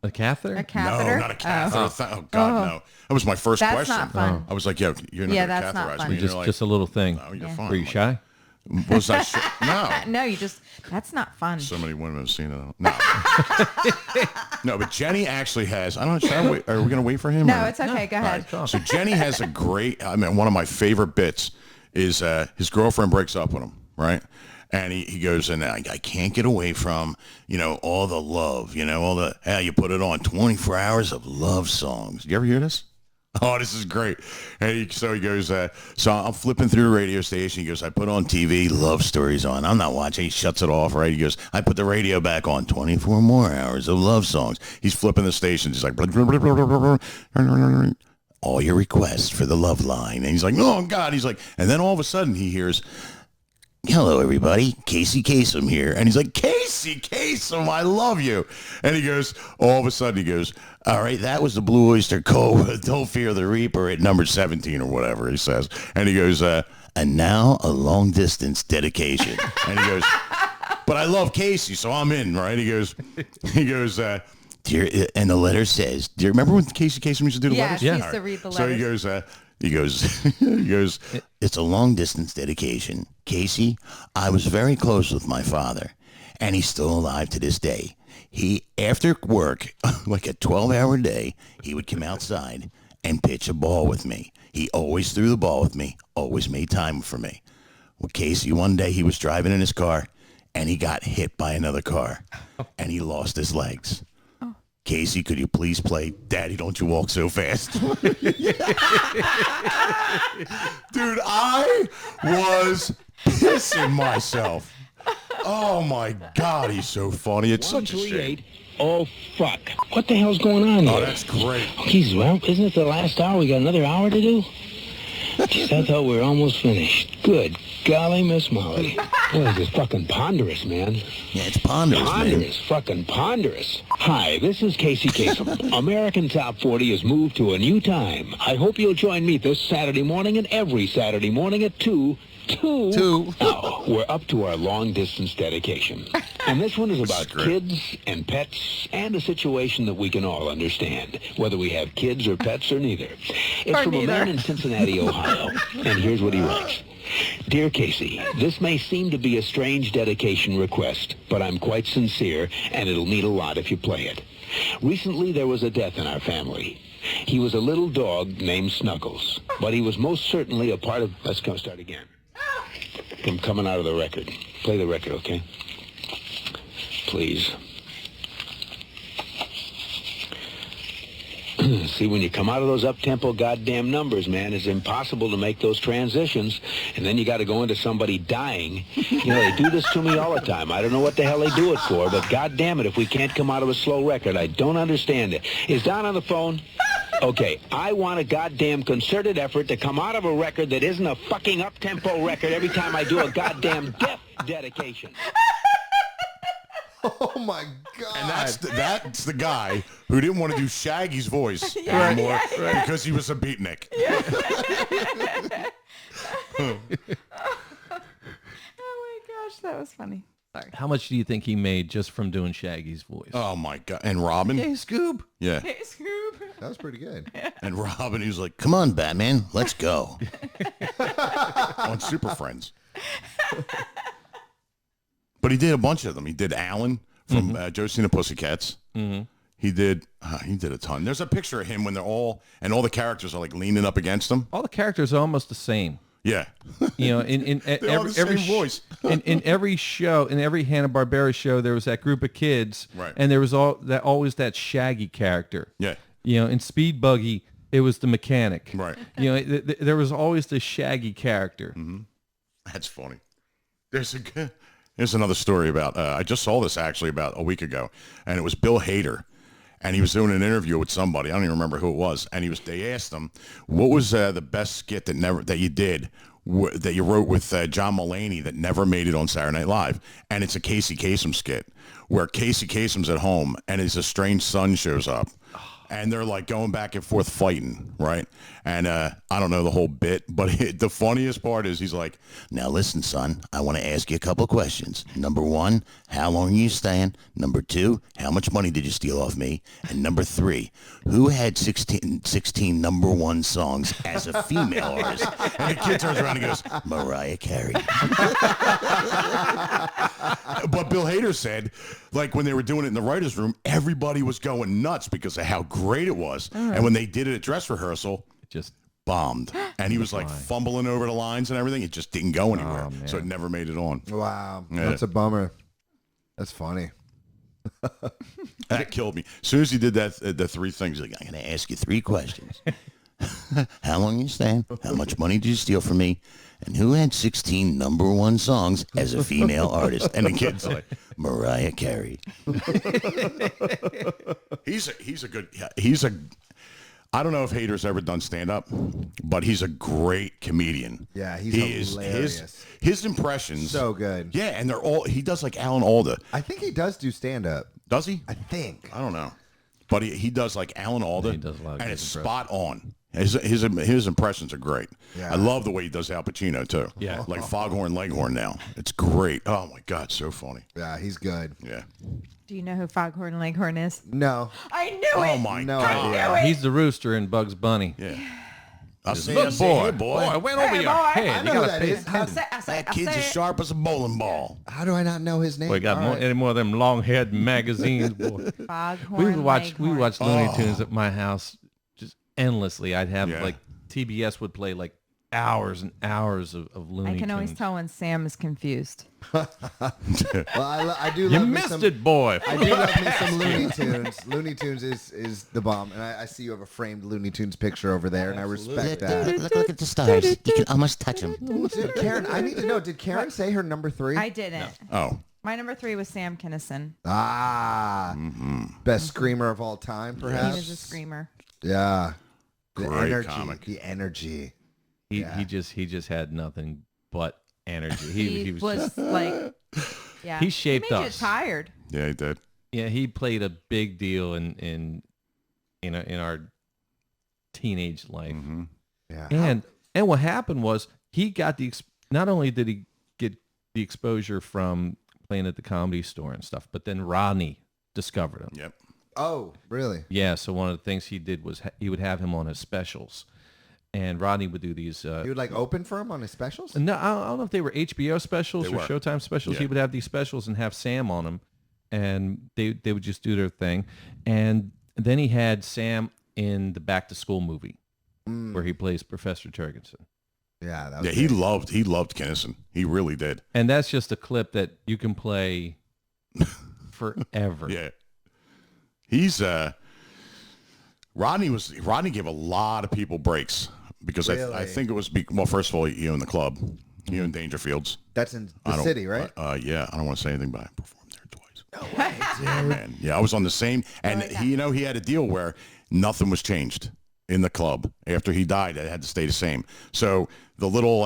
A catheter? A catheter? No, not a catheter. Oh, God, no. That was my first That's question. not fun. I was like, yo, you're not Yeah, going to that's not catheterize fun. me. You're And just you're just a little thing. like, no, you're Yeah. fine. Were you shy? Was that no. No, that's not fun. So many women have seen it. No. No, but Jenny actually has, I don't know, should I wait? Are we going to wait for him? No, or- it's okay. Go All ahead. right. So Jenny has a great, one of my favorite bits is his girlfriend breaks up with him, right? And he goes, and I can't get away from, all the love, all the, how you put it on, 24 hours of love songs. You ever hear this? Oh, this is great. And so he goes, so I'm flipping through the radio station. He goes, I put on TV, love stories on. I'm not watching. He shuts it off, right? He goes, I put the radio back on, 24 more hours of love songs. He's flipping the stations. He's like, all your requests for the love line. And he's like, oh, God. He's like, and then all of a sudden he hears, hello, everybody. Casey Kasem here. And he's like, Casey Kasem, I love you. And he goes, all of a sudden he goes, all right, that was the Blue Oyster Cult. Don't Fear the Reaper at number 17 or whatever he says. And he goes, and now a long distance dedication. And he goes, but I love Casey, so I'm in, right? He goes, dear, and the letter says, do you remember when Casey Kasem used to do the Yeah, letters? she used to read the So he goes, it's a long distance dedication. Casey, I was very close with my father, and he's still alive to this day. He, after work, like a 12-hour day, he would come outside and pitch a ball with me. He always threw the ball with me, always made time for me. Well, Casey, one day he was driving in his car, and he got hit by another car, and he lost his legs. Casey, could you please play Daddy, Don't You Walk So Fast? Dude, I was pissing myself. Oh, my God, he's so funny. It's such a shame. 138. Oh, fuck. What the hell's going on here? Oh, that's great. Jeez, well, isn't it the last hour? We got another hour to do? Jeez, I thought we were almost finished. Good golly, Miss Molly. What is this fucking ponderous, man? Yeah, it's ponderous, man. Ponderous, fucking ponderous. Hi, this is Casey Kasem. American Top 40 has moved to a new time. I hope you'll join me this Saturday morning and every Saturday morning at 2. Now, we're up to our long-distance dedication. And this one is about kids and pets and a situation that we can all understand, whether we have kids or pets or neither. It's from a man in Cincinnati, Ohio. And here's what he writes. Dear Casey, this may seem to be a strange dedication request, but I'm quite sincere, and it'll mean a lot if you play it. Recently, there was a death in our family. He was a little dog named Snuggles, but he was most certainly a part of... Let's go start again. I'm coming out of the record. Play the record, okay? Please. See, when you come out of those up-tempo goddamn numbers, man, it's impossible to make those transitions, and then you got to go into somebody dying. You know, they do this to me all the time. I don't know what the hell they do it for, but goddamn it, if we can't come out of a slow record, I don't understand it. Is Don on the phone? Okay, I want a goddamn concerted effort to come out of a record that isn't a fucking up-tempo record every time I do a goddamn death dedication. Oh my God. And that's the guy who didn't want to do Shaggy's voice anymore because he was a beatnik. Oh my gosh, that was funny. Sorry. How much do you think he made just from doing Shaggy's voice? Oh my God. And Robin? Hey, Scoob. Yeah. Hey, Scoob. That was pretty good. And Robin, he was like, come on, Batman, let's go. On Super Friends. But he did a bunch of them. He did Alan from Josie and the Pussycats. Mm-hmm. He did a ton. There's a picture of him when they're all the characters are like leaning up against him. All the characters are almost the same. Yeah. You know, in every voice. in every show, in every Hanna-Barbera show, there was that group of kids, Right. and there was always that Shaggy character. Yeah. You know, in Speed Buggy, it was the mechanic. Right. You know, there was always the Shaggy character. Mm-hmm. That's funny. Here's another story about, I just saw this actually about a week ago, and it was Bill Hader, and he was doing an interview with somebody. I don't even remember who it was. And they asked him, what was the best skit that you did, that you wrote with John Mulaney that never made it on Saturday Night Live? And it's a Casey Kasem skit where Casey Kasem's at home and his estranged son shows up. And they're like going back and forth fighting, right? And I don't know the whole bit, but the funniest part is he's like, now listen, son, I want to ask you a couple of questions. Number one, how long are you staying? Number two, how much money did you steal off me? And number three, who had 16 number one songs as a female artist? And the kid turns around and goes, Mariah Carey. But Bill Hader said, like when they were doing it in the writer's room, everybody was going nuts because of how great it was. And when they did it at dress rehearsal, It just bombed. And he was like fumbling over the lines and everything. It just didn't go anywhere. So it never made it on. Wow. Yeah. That's a bummer. That's funny. That killed me. As soon as he did that, the three things, like, I'm going to ask you three questions. How long are you staying? How much money did you steal from me? And who had 16 number one songs as a female artist? And the kid's like, Mariah Carey. I don't know if Hader's ever done stand-up, but he's a great comedian. Yeah, he's hilarious. His impressions. So good. Yeah, and he does like Alan Alda. I think he does do stand-up. Does he? I think. I don't know. But he does like Alan Alda, He does a lot of and good it's impressions. spot on. His impressions are great. Yeah. I love the way he does Al Pacino too. Yeah. Like Foghorn Leghorn now. It's great. Oh my God, so funny. Yeah, he's good. Yeah. Do you know who Foghorn Leghorn is? No. I knew Oh it. my No God. idea. he's the rooster in Bugs Bunny. Yeah. I see. Look, boy, Hey, boy. I went over your I head. know You who gotta that pay is. attention. That kid's as sharp as a bowling ball. How do I not know his name? Boy, got All right. any more of them long-haired magazines, boy. Foghorn We would watch Leghorn. Looney Tunes at my house just endlessly. I'd have Yeah. like TBS would play like hours and hours of Looney I Tunes. can always tell when Sam is confused. Well, I do You love me missed some, it, boy. I do love me some Looney Tunes. Looney Tunes is the bomb. And I see you have a framed Looney Tunes picture over there, and I respect that. Look at the stars. You can almost touch them. Did Karen, I need to know, did Karen say her number 3? I didn't. Oh. My number 3 was Sam Kinison. Ah. Best screamer of all time, He perhaps? was a screamer. Yeah. The Great energy. comic. The energy. He just had nothing but energy. He was like, yeah. He shaped made us. you tired. Yeah, he did. yeah, he played a big deal in our teenage life. Yeah. And what happened was he got not only did he get the exposure from playing at the Comedy Store and stuff, but then Rodney discovered him. Yep. Oh, really? Yeah, so one of the things he did was he would have him on his specials, and Rodney would do these. You would like open for him on his specials? No, I don't know if they were HBO specials They or were. Showtime specials. Yeah. He would have these specials and have Sam on them, and they would just do their thing. And then he had Sam in the Back to School movie, where he plays Professor Turgensen. Yeah, that was Yeah, he loved Kinnison. He really did. And that's just a clip that you can play forever. Yeah. He's Rodney gave a lot of people breaks because I Really? think it was well, first of all, he owned the club. He owned Dangerfields. That's in I the don't- city, right? Yeah, I don't want to say anything, but I performed there twice. Yeah, man. Yeah, I was on the same, and he had a deal where nothing was changed in the club after he died. It had to stay the same. So the little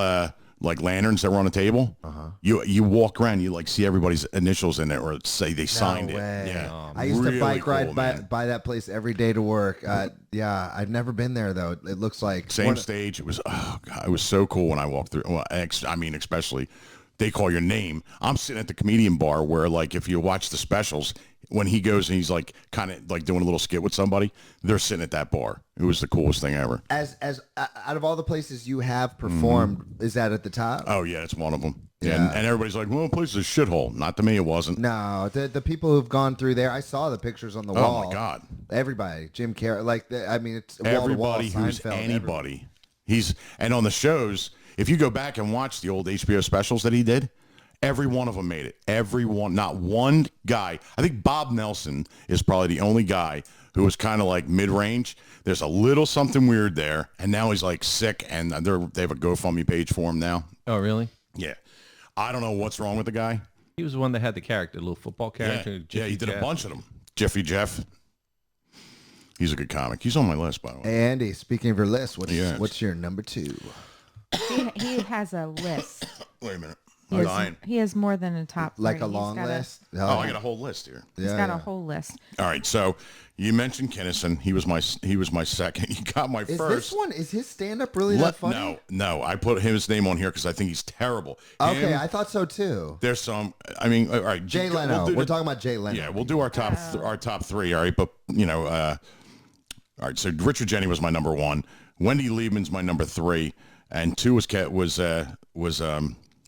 like lanterns that were on a table. You walk around, you like see everybody's initials in it, or say they signed it. way. Yeah, I used to Really bike ride cool, by, man. by that place every day to work. Yeah, I've never been there though. It looks like Same stage. It was it was so cool when I walked through. Well, I mean, especially they call your name. I'm sitting at the comedian bar where, like, if you watch the specials, when he goes and he's like kind of like doing a little skit with somebody, they're sitting at that bar. It was the coolest thing ever. As out of all the places you have performed, is that at the top? Oh yeah, it's one of them. Yeah. And everybody's like, well, the place is a shithole. Not to me, it wasn't. No, the people who've gone through there, I saw the pictures on the wall. Oh my God. Everybody, Jim Carrey, like I mean, it's wall to wall, Everybody who's Seinfeld, anybody. And on the shows, if you go back and watch the old HBO specials that he did, every one of them made it. Everyone, not one guy. I think Bob Nelson is probably the only guy who was kind of like mid-range. There's a little something weird there, and now he's like sick, and they have a GoFundMe page for him now. Oh, really? Yeah. I don't know what's wrong with the guy. He was the one that had the character, the little football character. Yeah, Jiffy he did Jeff. a bunch of them. Jiffy Jeff. He's a good comic. He's on my list, by the way. Hey, Andy, speaking of your list, Yes. what's your number 2? He has a list. Wait a minute. He I'm has, dying. he has more than a top Like 3. a long list? Oh, I got a whole list here. He's got a whole list. All right, so you mentioned Kinnison. He was my second. You got my Is first. this one? Is his stand-up really that funny? No. I put his name on here because I think he's terrible. Okay, Him, I thought so too. there's some. I mean, all right. Jay Leno. We're talking about Jay Leno. Yeah, we'll do our top 3. All right, but all right. So Richard Jeni was my number 1. Wendy Liebman's my number 3, and 2 was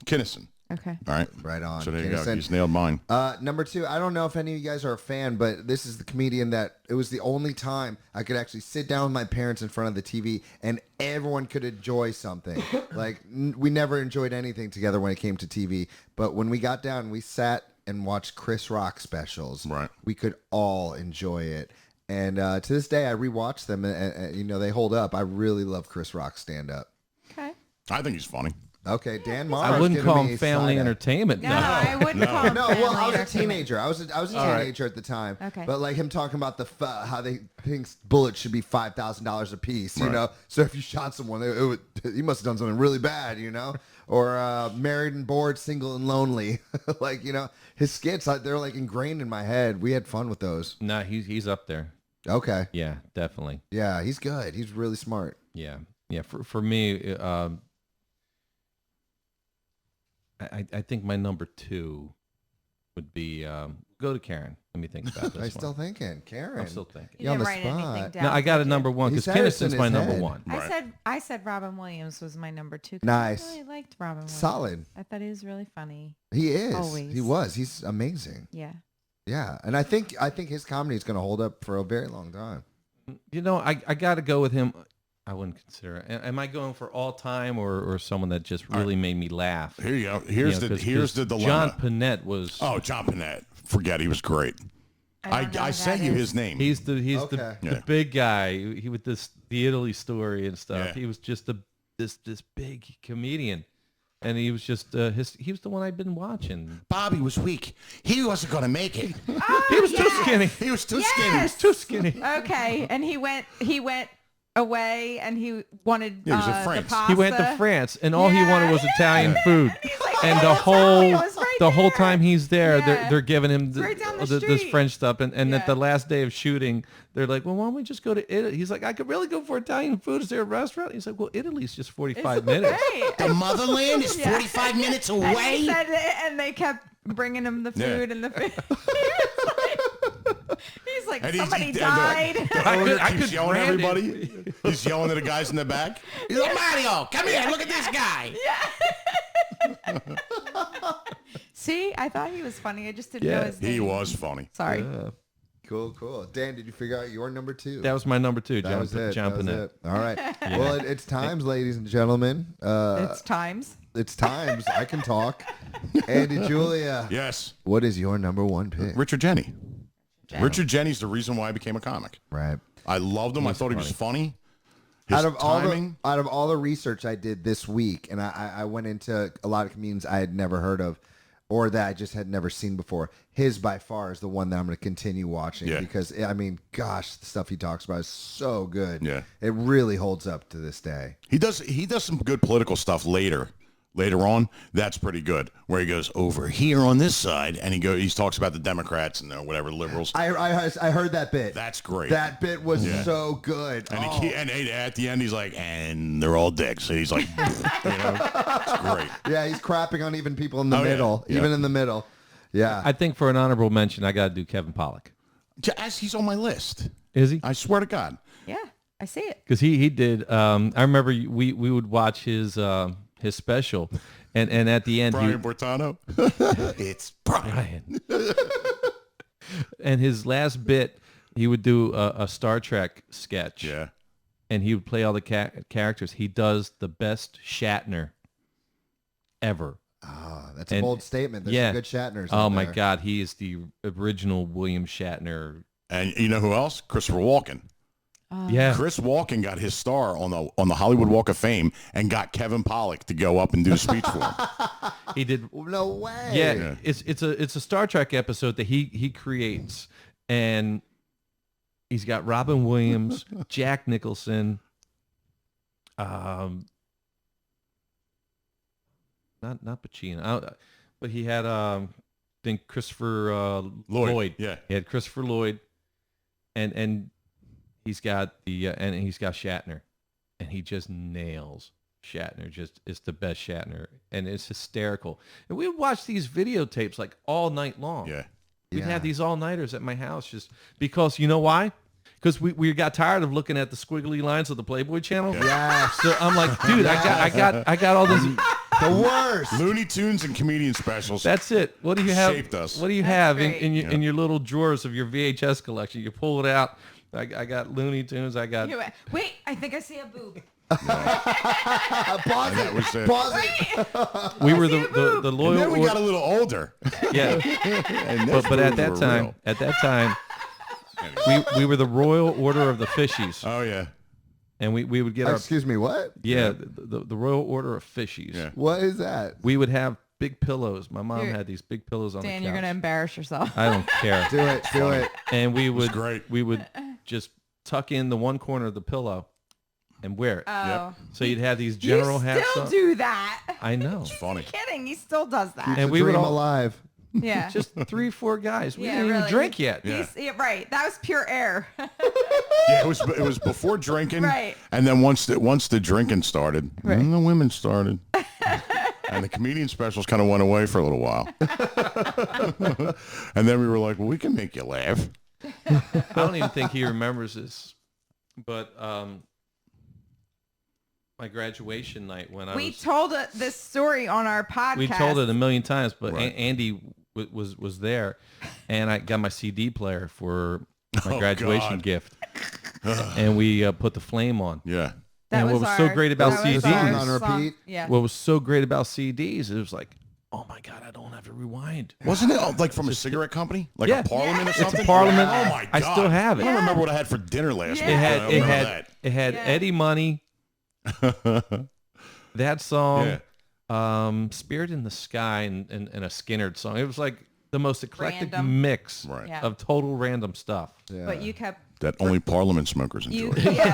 Kinnison. Okay. All right. Right on. So there you go. Kinnison. You just nailed mine. Number 2, I don't know if any of you guys are a fan, but this is the comedian that it was the only time I could actually sit down with my parents in front of the TV and everyone could enjoy something. Like, we never enjoyed anything together when it came to TV, but when we got down, we sat and watched Chris Rock specials. Right. We could all enjoy it. And to this day, I rewatch them, and they hold up. I really love Chris Rock's stand-up. Okay. I think he's funny. Okay, Dan Mars. I wouldn't giving call me him family side-eye. entertainment. No, I wouldn't call him No, well, I was a family teenager. I was a teenager at the time. Okay. But like him talking about how they think bullets should be $5,000 a piece, you know. So if you shot someone, he must have done something really bad, you know. Or married and bored, single and lonely, like his skits. They're like ingrained in my head. We had fun with those. No, he's up there. Okay. Yeah, definitely. Yeah, he's good. He's really smart. Yeah. For me, I think my number 2 would be go to Karen. Let me think about this. I'm still thinking, Karen. I'm still thinking. You You're on didn't the write anything spot. down. No, I got a did you? number 1 He because said it's in Kinnison's my his number head. 1. Right. I said Robin Williams was my number 2. 'cause Nice. I really liked Robin Williams. Solid. I thought he was really funny. He is. Always. He was. He's amazing. Yeah. Yeah, and I think his comedy is going to hold up for a very long time. I got to go with him. I wouldn't consider it. Am I going for all time or someone that just really made me laugh? Here you go. Here's the dilemma. John Panette was. Oh, John Panette. Forget he was great. I sent you his name. He's the Okay. the big guy. He with the Italy story and stuff. Yeah. He was just this big comedian, and he was just he was the one I've been watching. Bobby was weak. He wasn't going to make it. He was too skinny. He was too Yes! Too skinny. Okay, and he went away, and he wanted Yeah, he was in the France. pasta. He went to France, and all he wanted was Yeah. Italian food. He's like, And "Oh, the it's Italian. whole It was right the whole there." time he's there, Yeah. they're giving him It's right down the this street. French stuff, and Yeah. at the last day of shooting, they're like, "Well, why don't we just go to Italy?" He's like, "I could really go for Italian food. Is there a restaurant?" He's like, "Well, Italy's just 45 minutes." Right. The motherland is Yeah. 45 minutes And away. he said it, and they kept bringing him the food and the food. He's like, And somebody the- died. The I owner could keeps yelling at brand it. everybody. He's yelling at the guys in the back. He's like, Mario, come here, look at this guy. See, I thought he was funny. I just didn't know Yeah, his name. He was funny. Sorry. Cool. Dan, did you figure out your number 2? That was my number 2, That John, was it. John That was Panette. it. All right. Well, it's times, ladies and gentlemen. It's times. It's times. I can talk. Andy, Julia, Yes. what is your number 1 pick? Richard Jeni. Richard Jeni's the reason why I became a comic. Right. I loved him. I thought he was funny. His Out of timing. all the research I did this week, and I went into a lot of comedians I had never heard of, or that I just had never seen before. His by far is the one that I'm going to continue watching because I mean, gosh, the stuff he talks about is so good. Yeah. It really holds up to this day. He does some good political stuff later. later on, that's pretty good. Where he goes over here on this side, and he talks about the Democrats and whatever liberals. I heard that bit. That's great. That bit was so good. And, and at the end, he's like, and they're all dicks. So he's like, it's great. Yeah, he's crapping on even people in the Oh, yeah. middle, Yeah. even in the middle. Yeah. I think for an honorable mention, I got to do Kevin Pollak. As he's on my list. Is he? I swear to God. Yeah, I see it. Because he did. I remember we would watch his special, and at the end, Brian Bortano. It's Brian. And his last bit, he would do a Star Trek sketch. Yeah. And he would play all the characters. He does the best Shatner ever. Oh, that's a bold statement. There's some good Shatners. Oh out my there. God, he is the original William Shatner. And you know who else? Christopher Walken. Yeah. Chris Walken got his star on the Hollywood Walk of Fame and got Kevin Pollak to go up and do a speech for him. He did. No way. Yeah, it's a Star Trek episode that he creates, and he's got Robin Williams, Jack Nicholson, not Pacino, but he had I think Christopher Lloyd. Yeah. He had Christopher Lloyd, and he's got he's got Shatner, and he just nails Shatner. Just it's the best Shatner, and it's hysterical. And we would watch these videotapes like all night long. Yeah. We'd have these all-nighters at my house just because, you know why? Because we got tired of looking at the squiggly lines of the Playboy channel. Yeah. So I'm like, dude, I got all this. The worst. Looney Tunes and comedian specials. That's it. What do you have? Shaped us. What do you That's have great. in your little drawers of your VHS collection? You pull it out. I got Looney Tunes. I got. Wait, I think I see a boob. Pause that was it. it. Pause it. We were the loyal. And then we got a little older. Yeah. And but at those were that real. time, we were the Royal Order of the Fishies, Oh, yeah. and we would get our Excuse me, what? the Royal Order of Fishies. Yeah. What is that? We would have big pillows. My mom Here. had these big pillows on Dan, the you're couch. gonna embarrass yourself. I don't care. Do it. Do it. And we would great. we would just tuck in the one corner of the pillow and wear it. Oh, So you'd have these general you hats still on. do that? I know. It's funny. Kidding? He still does that. And we would Dream all alive. Yeah. just 3-4 guys. We Yeah, didn't even really. drink yet. Yeah. Yeah, right. That was pure air. Yeah, it was before drinking. Right. And then once the drinking started, Right. then the women started. And the comedian specials kind of went away for a little while. And then we were like, well, we can make you laugh. I don't even think he remembers this, but my graduation night when We told this story on our podcast. we told it a million times, but Right. Andy was there, and I got my CD player for my Oh, graduation God. gift, and we put the flame on. Yeah. That And what was so our- great about that was CDs our on song. repeat? Yeah. What was so great about CDs? It was like, oh my God, I don't have to rewind. Wasn't it like from a cigarette company? Like Yeah. a Parliament or It's a something? Parliament. Oh, my God. I still have it. I don't remember what I had for dinner last Yeah. week. It I had don't it remember had that. it had Yeah. Eddie Money, that song, Yeah. Spirit in the Sky, and a Skinnerd song. It was like the most eclectic Random. mix Right. Yeah. of total random stuff. Yeah. But you kept That only Parliament smokers you. enjoy. Yes,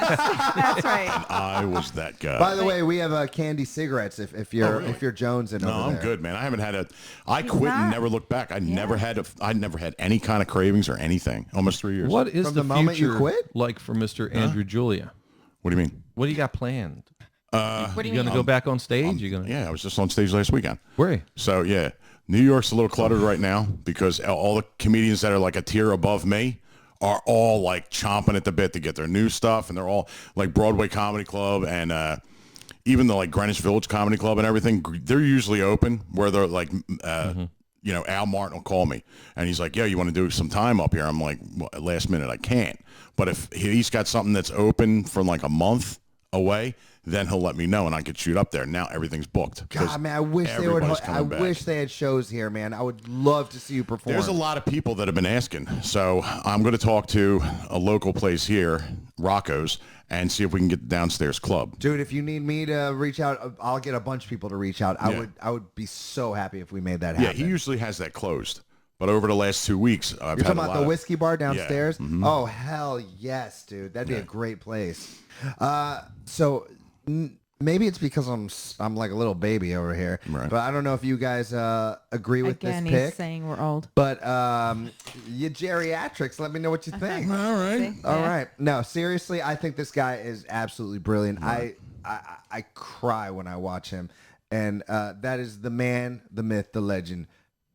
that's right. I was that guy. By the way, we have candy cigarettes if you're jonesing No, over I'm there. good, man. I haven't had I quit and not- never looked back. I never had any kind of cravings or anything. Almost 3 years. What is From the the moment you future quit? like for Mr. Andrew Julia? What do you mean? What do you got planned? What do You you gonna mean? go back on stage? You gonna Yeah, I was just on stage last weekend. where? Are you? So yeah, New York's a little cluttered right now because all the comedians that are like a tier above me are all like chomping at the bit to get their new stuff, and they're all like Broadway Comedy Club and even the like Greenwich Village Comedy Club and everything. They're usually open where they're like, you know, Al Martin will call me and he's like, "Yeah, you want to do some time up here?" I'm like, well, last minute I can't, but if he's got something that's open for like a month away, then he'll let me know and I could shoot up there. Now everything's booked. 'cause God, man, I wish they would. everybody's I coming back. wish they had shows here, man. I would love to see you perform. There's a lot of people that have been asking. So I'm going to talk to a local place here, Rocco's, and see if we can get the downstairs club. Dude, if you need me to reach out, I'll get a bunch of people to reach out. Yeah. I would be so happy if we made that Yeah, happen. he usually has that closed. But over the last 2 weeks, I've You're had talking a about lot the of- whiskey bar downstairs? Yeah. Mhm. Oh, hell yes, dude. That'd be a great place. So maybe it's because I'm like a little baby over here, Right. but I don't know if you guys agree with Again, this he's pick. saying we're old. But you geriatrics, let me know what you think. All right. See? All Yeah. right. No, seriously, I think this guy is absolutely brilliant. I cry when I watch him, and that is the man, the myth, the legend,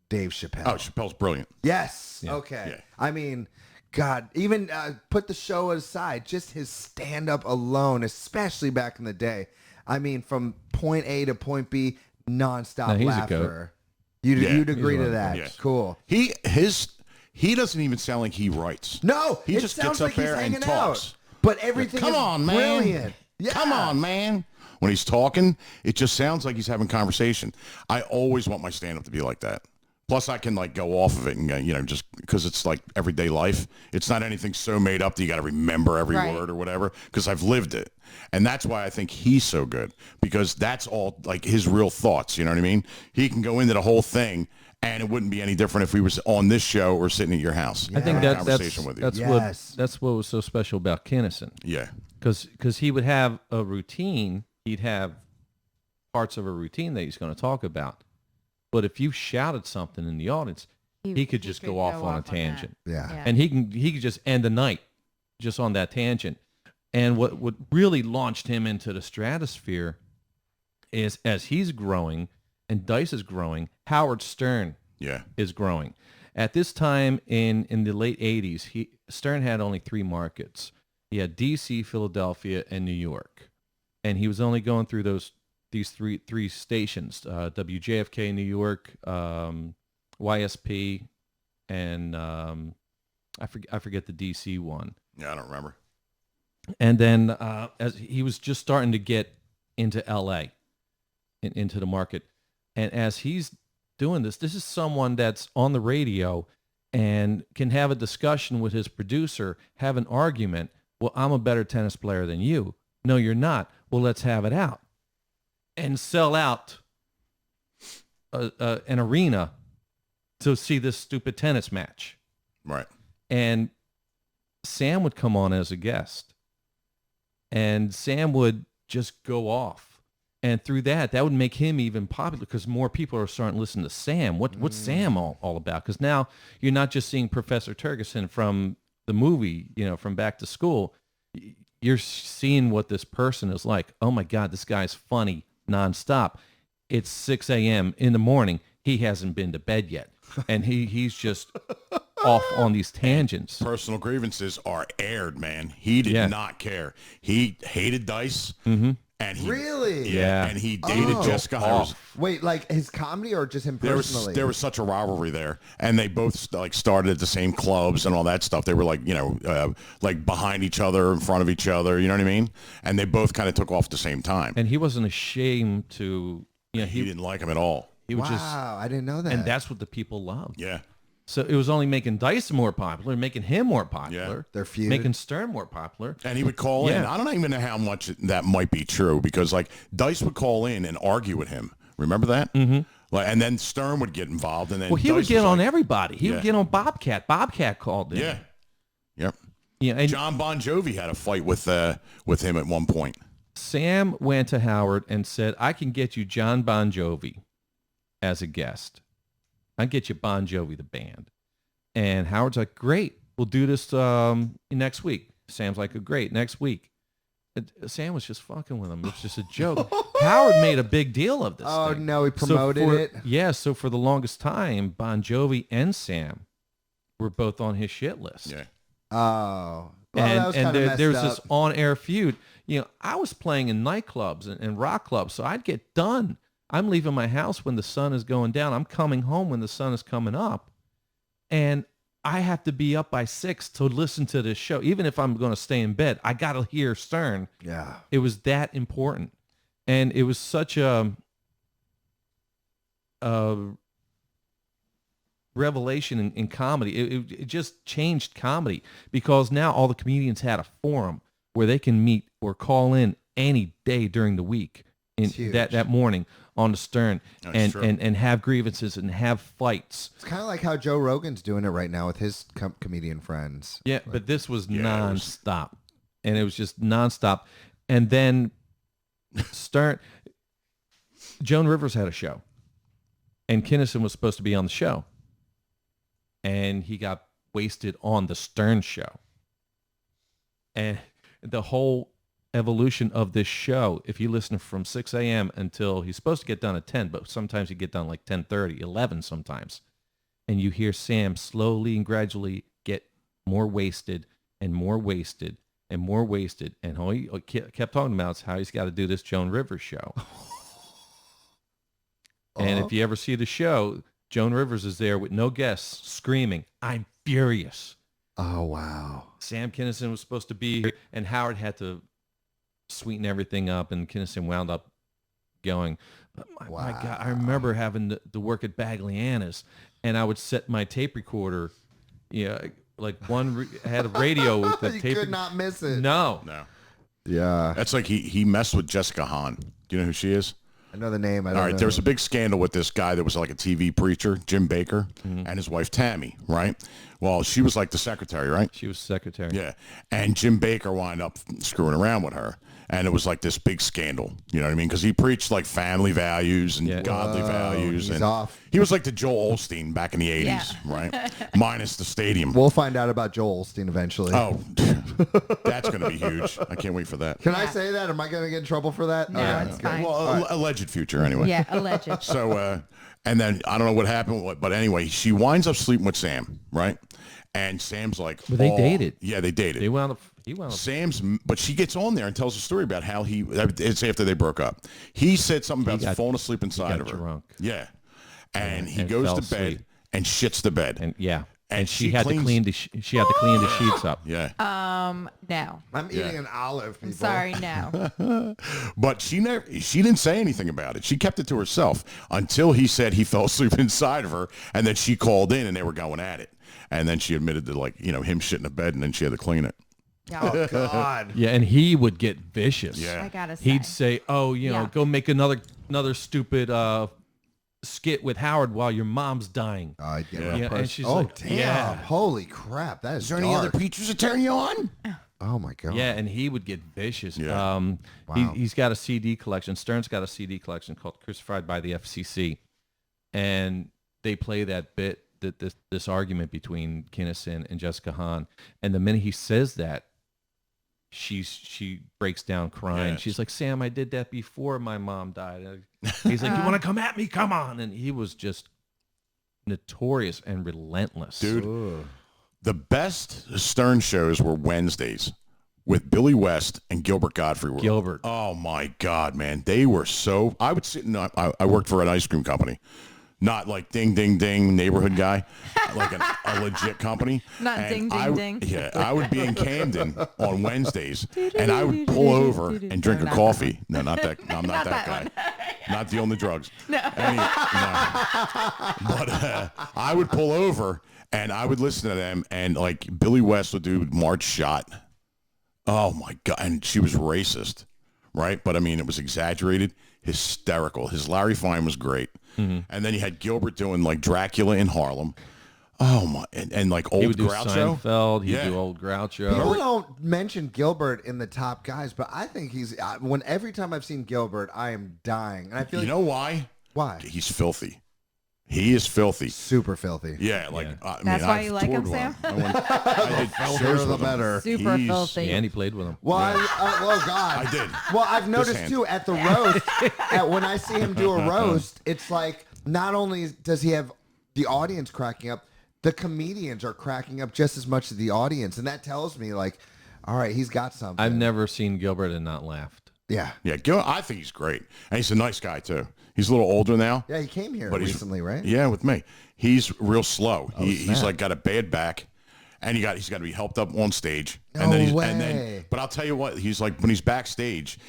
Dave Chappelle. Oh, Chappelle's brilliant. Yes. Okay. Yeah. I mean, God, even put the show aside, just his stand up alone, especially back in the day. I mean, from point A to point B, nonstop No, he's a laughter. Yeah. You'd agree He's to a that. Yeah. Cool. He doesn't even sound like he writes. No, He it just sounds gets up like he's there and hanging talks. out. But everything Come is on, man. brilliant. Yeah. Come on, man. When he's talking, it just sounds like he's having conversation. I always want my stand-up to be like that. Plus, I can like go off of it and just because it's like everyday life. It's not anything so made up that you got to remember every Right. word or whatever. Because I've lived it, and that's why I think he's so good. Because that's all like his real thoughts. You know what I mean? He can go into the whole thing, and it wouldn't be any different if we was on this show or sitting at your house. I think having a that's conversation with you. Yes. that's what was so special about Kinnison. Yeah. Because he would have a routine. He'd have parts of a routine that he's going to talk about. But if you shouted something in the audience, he could just go off on a tangent. Yeah. Yeah. And he could just end the night just on that tangent. And what really launched him into the stratosphere is as he's growing and Dice is growing, Howard Stern Yeah. is growing. At this time in the late 80s, Stern had only 3 markets. He had DC, Philadelphia, and New York. And he was only going through these three stations, WJFK New York, YSP, and I forget the DC one. Yeah, I don't remember. And then as he was just starting to get into LA, into the market, and as he's doing this is someone that's on the radio and can have a discussion with his producer, have an argument. Well, I'm a better tennis player than you. No, you're not. Well, let's have it out. And sell out an arena to see this stupid tennis match. Right. And Sam would come on as a guest. And Sam would just go off. And through that would make him even popular because more people are starting to listen to Sam. What's Sam all about? Because now you're not just seeing Professor Turgeson from the movie, from Back to School. You're seeing what this person is like. Oh, my God, this guy's funny nonstop. It's 6 a.m. in the morning. He hasn't been to bed yet. And he's just off on these tangents. Personal grievances are aired, man. He did not care. He hated Dice. Mm-hmm. And he, Really? Yeah. And he dated Oh. Jessica Hires. Wait, like his comedy or just him There personally? was such a rivalry there, and they both started at the same clubs and all that stuff. They were like like behind each other, in front of each other. You know what I mean? And they both kind of took off at the same time. And he wasn't ashamed to, He didn't like him at all. he was wow, just, I didn't know that. and that's what the people loved. Yeah. So it was only making Dice more popular, making him more popular, Their feud. making Stern more popular. And he would call in. Yeah. I don't even know how much that might be true because like Dice would call in and argue with him. Remember that? Mm-hmm. Like, and then Stern would get involved, and then Well, he would Dice get was on like, everybody. He Yeah. would get on Bobcat. Bobcat called in. Yeah. Yep. Yeah, and John Bon Jovi had a fight with him at one point. Sam went to Howard and said, I can get you John Bon Jovi as a guest. I can get you Bon Jovi, the band. And Howard's like, great, we'll do this next week. Sam's like, great, next week. And Sam was just fucking with him. It was just a joke. Howard made a big deal of this Oh, thing. no, he promoted it? Yeah, so for the longest time, Bon Jovi and Sam were both on his shit list. Yeah. Oh. Well, that was kind of messed there's up. this on-air feud. I was playing in nightclubs and rock clubs, so I'd get done. I'm leaving my house when the sun is going down. I'm coming home when the sun is coming up. And I have to be up by 6 to listen to this show. Even if I'm going to stay in bed, I got to hear Stern. Yeah. It was that important. And it was such a revelation in comedy. It just changed comedy because now all the comedians had a forum where they can meet or call in any day during the week in huge. that morning on the Stern That's true. and have grievances and have fights. It's kind of like how Joe Rogan's doing it right now with his comedian friends. Yeah, but this was Yeah, it was- nonstop. And it was just nonstop. And then Stern, Joan Rivers had a show, and Kinison was supposed to be on the show, and he got wasted on the Stern show. And the whole evolution of this show, if you listen from 6 a.m. until he's supposed to get done at 10, but sometimes he get done like 10:30, 11 sometimes, and you hear Sam slowly and gradually get more wasted and more wasted and more wasted, and all he kept talking about is how he's got to do this Joan Rivers show. And if you ever see the show, Joan Rivers is there with no guests screaming, "I'm furious." Oh, wow. Sam Kinison was supposed to be here, and Howard had to sweeten everything up, and Kinison wound up going. But my God, I remember having to work at Bagley Anna's, and I would set my tape recorder, like had a radio with the You tape. could not miss it. No. Yeah. That's like he messed with Jessica Hahn. Do you know who she is? I know the name. I don't All right, know. there was a big scandal with this guy that was like a TV preacher, Jim Baker, and his wife Tammy, right? Well, she was like the secretary, right? She was secretary. Yeah. And Jim Baker wound up screwing around with her. And it was like this big scandal. You know what I mean? Because he preached like family values and godly values. He's and off. He was like the Joel Osteen back in the 80s, right? Minus the stadium. We'll find out about Joel Osteen eventually. Oh, that's going to be huge. I can't wait for that. Can I say that? Am I going to get in trouble for that? No, Okay. it's fine. Well, alleged future anyway. Yeah, alleged. So, and then I don't know what happened, but anyway, she winds up sleeping with Sam, right? And Sam's like, But they dated. Yeah, they dated. He wound up. But she gets on there and tells a story about how it's after they broke up. He said something about falling asleep inside of her. Drunk. Yeah. And he and goes fell to bed asleep. and shits the bed. And yeah. And she she had cleans- to clean she had to clean the sheets up. Yeah. No. I'm eating an olive, people. I'm sorry, no. But she didn't say anything about it. She kept it to herself until he said he fell asleep inside of her, and then she called in and they were going at it. And then she admitted to him shitting the bed, and then she had to clean it. Oh, God. Yeah, and he would get vicious. Yeah. I gotta say. He'd say, "Oh, Yeah. go make another stupid skit with Howard while your mom's dying." I get Yeah, real and personal. she's Oh, like, damn. yeah. Holy crap. That is Is there any other dark. preachers that turn you on? Oh, my God. Yeah, and he would get vicious. Yeah. Wow. He's got a CD collection. Stern's got a CD collection called Crucified by the FCC. And they play that bit, this argument between Kinison and Jessica Hahn. And the minute he says that, she breaks down crying. Yes. She's like, "Sam, I did that before my mom died." He's like, "You want to come at me? Come on." And he was just notorious and relentless. Dude, the best Stern shows were Wednesdays with Billy West and Gilbert Godfrey. Gilbert. Oh, my God, man. They were so... I would sit I worked for an ice cream company. Not like ding, ding, ding neighborhood guy, like a legit company. Not ding, ding, ding. Yeah, I would be in Camden on Wednesdays, and I would pull over and drink a coffee. No, not that. No, I'm not that guy. Not dealing the drugs. No. But I would pull over, and I would listen to them, and like Billy West would do March Shot. Oh, my God. And she was racist, right? But, I mean, it was exaggerated, hysterical. His Larry Fine was great. Mm-hmm. And then you had Gilbert doing like Dracula in Harlem. Oh my! And like old He would do Groucho. Seinfeld. He'd do old Groucho. People don't mention Gilbert in the top guys, but I think he's every time I've seen Gilbert, I am dying. And I feel You know why? why? He's filthy. He is filthy. Super filthy. Yeah, like Yeah. I mean, That's why I've you like him, toured with Sam? I did Sure, shows the with him. better. Super He's- filthy. And he played with him. Well, oh God, I did. Well, I've noticed hand. too at the roast, when I see him do a roast, it's like not only does he have the audience cracking up, the comedians are cracking up just as much as the audience, and that tells me like, all right, he's got something. I've never seen Gilbert and not laughed. Yeah, Yeah, Gil, I think he's great, and he's a nice guy too. He's a little older now. yeah, he came here But he's- recently, right? Yeah, with me. He's real slow. He's snap. like got a bad back, and he's got to be helped up on stage. No and then way. but I'll tell you what, he's like when he's backstage,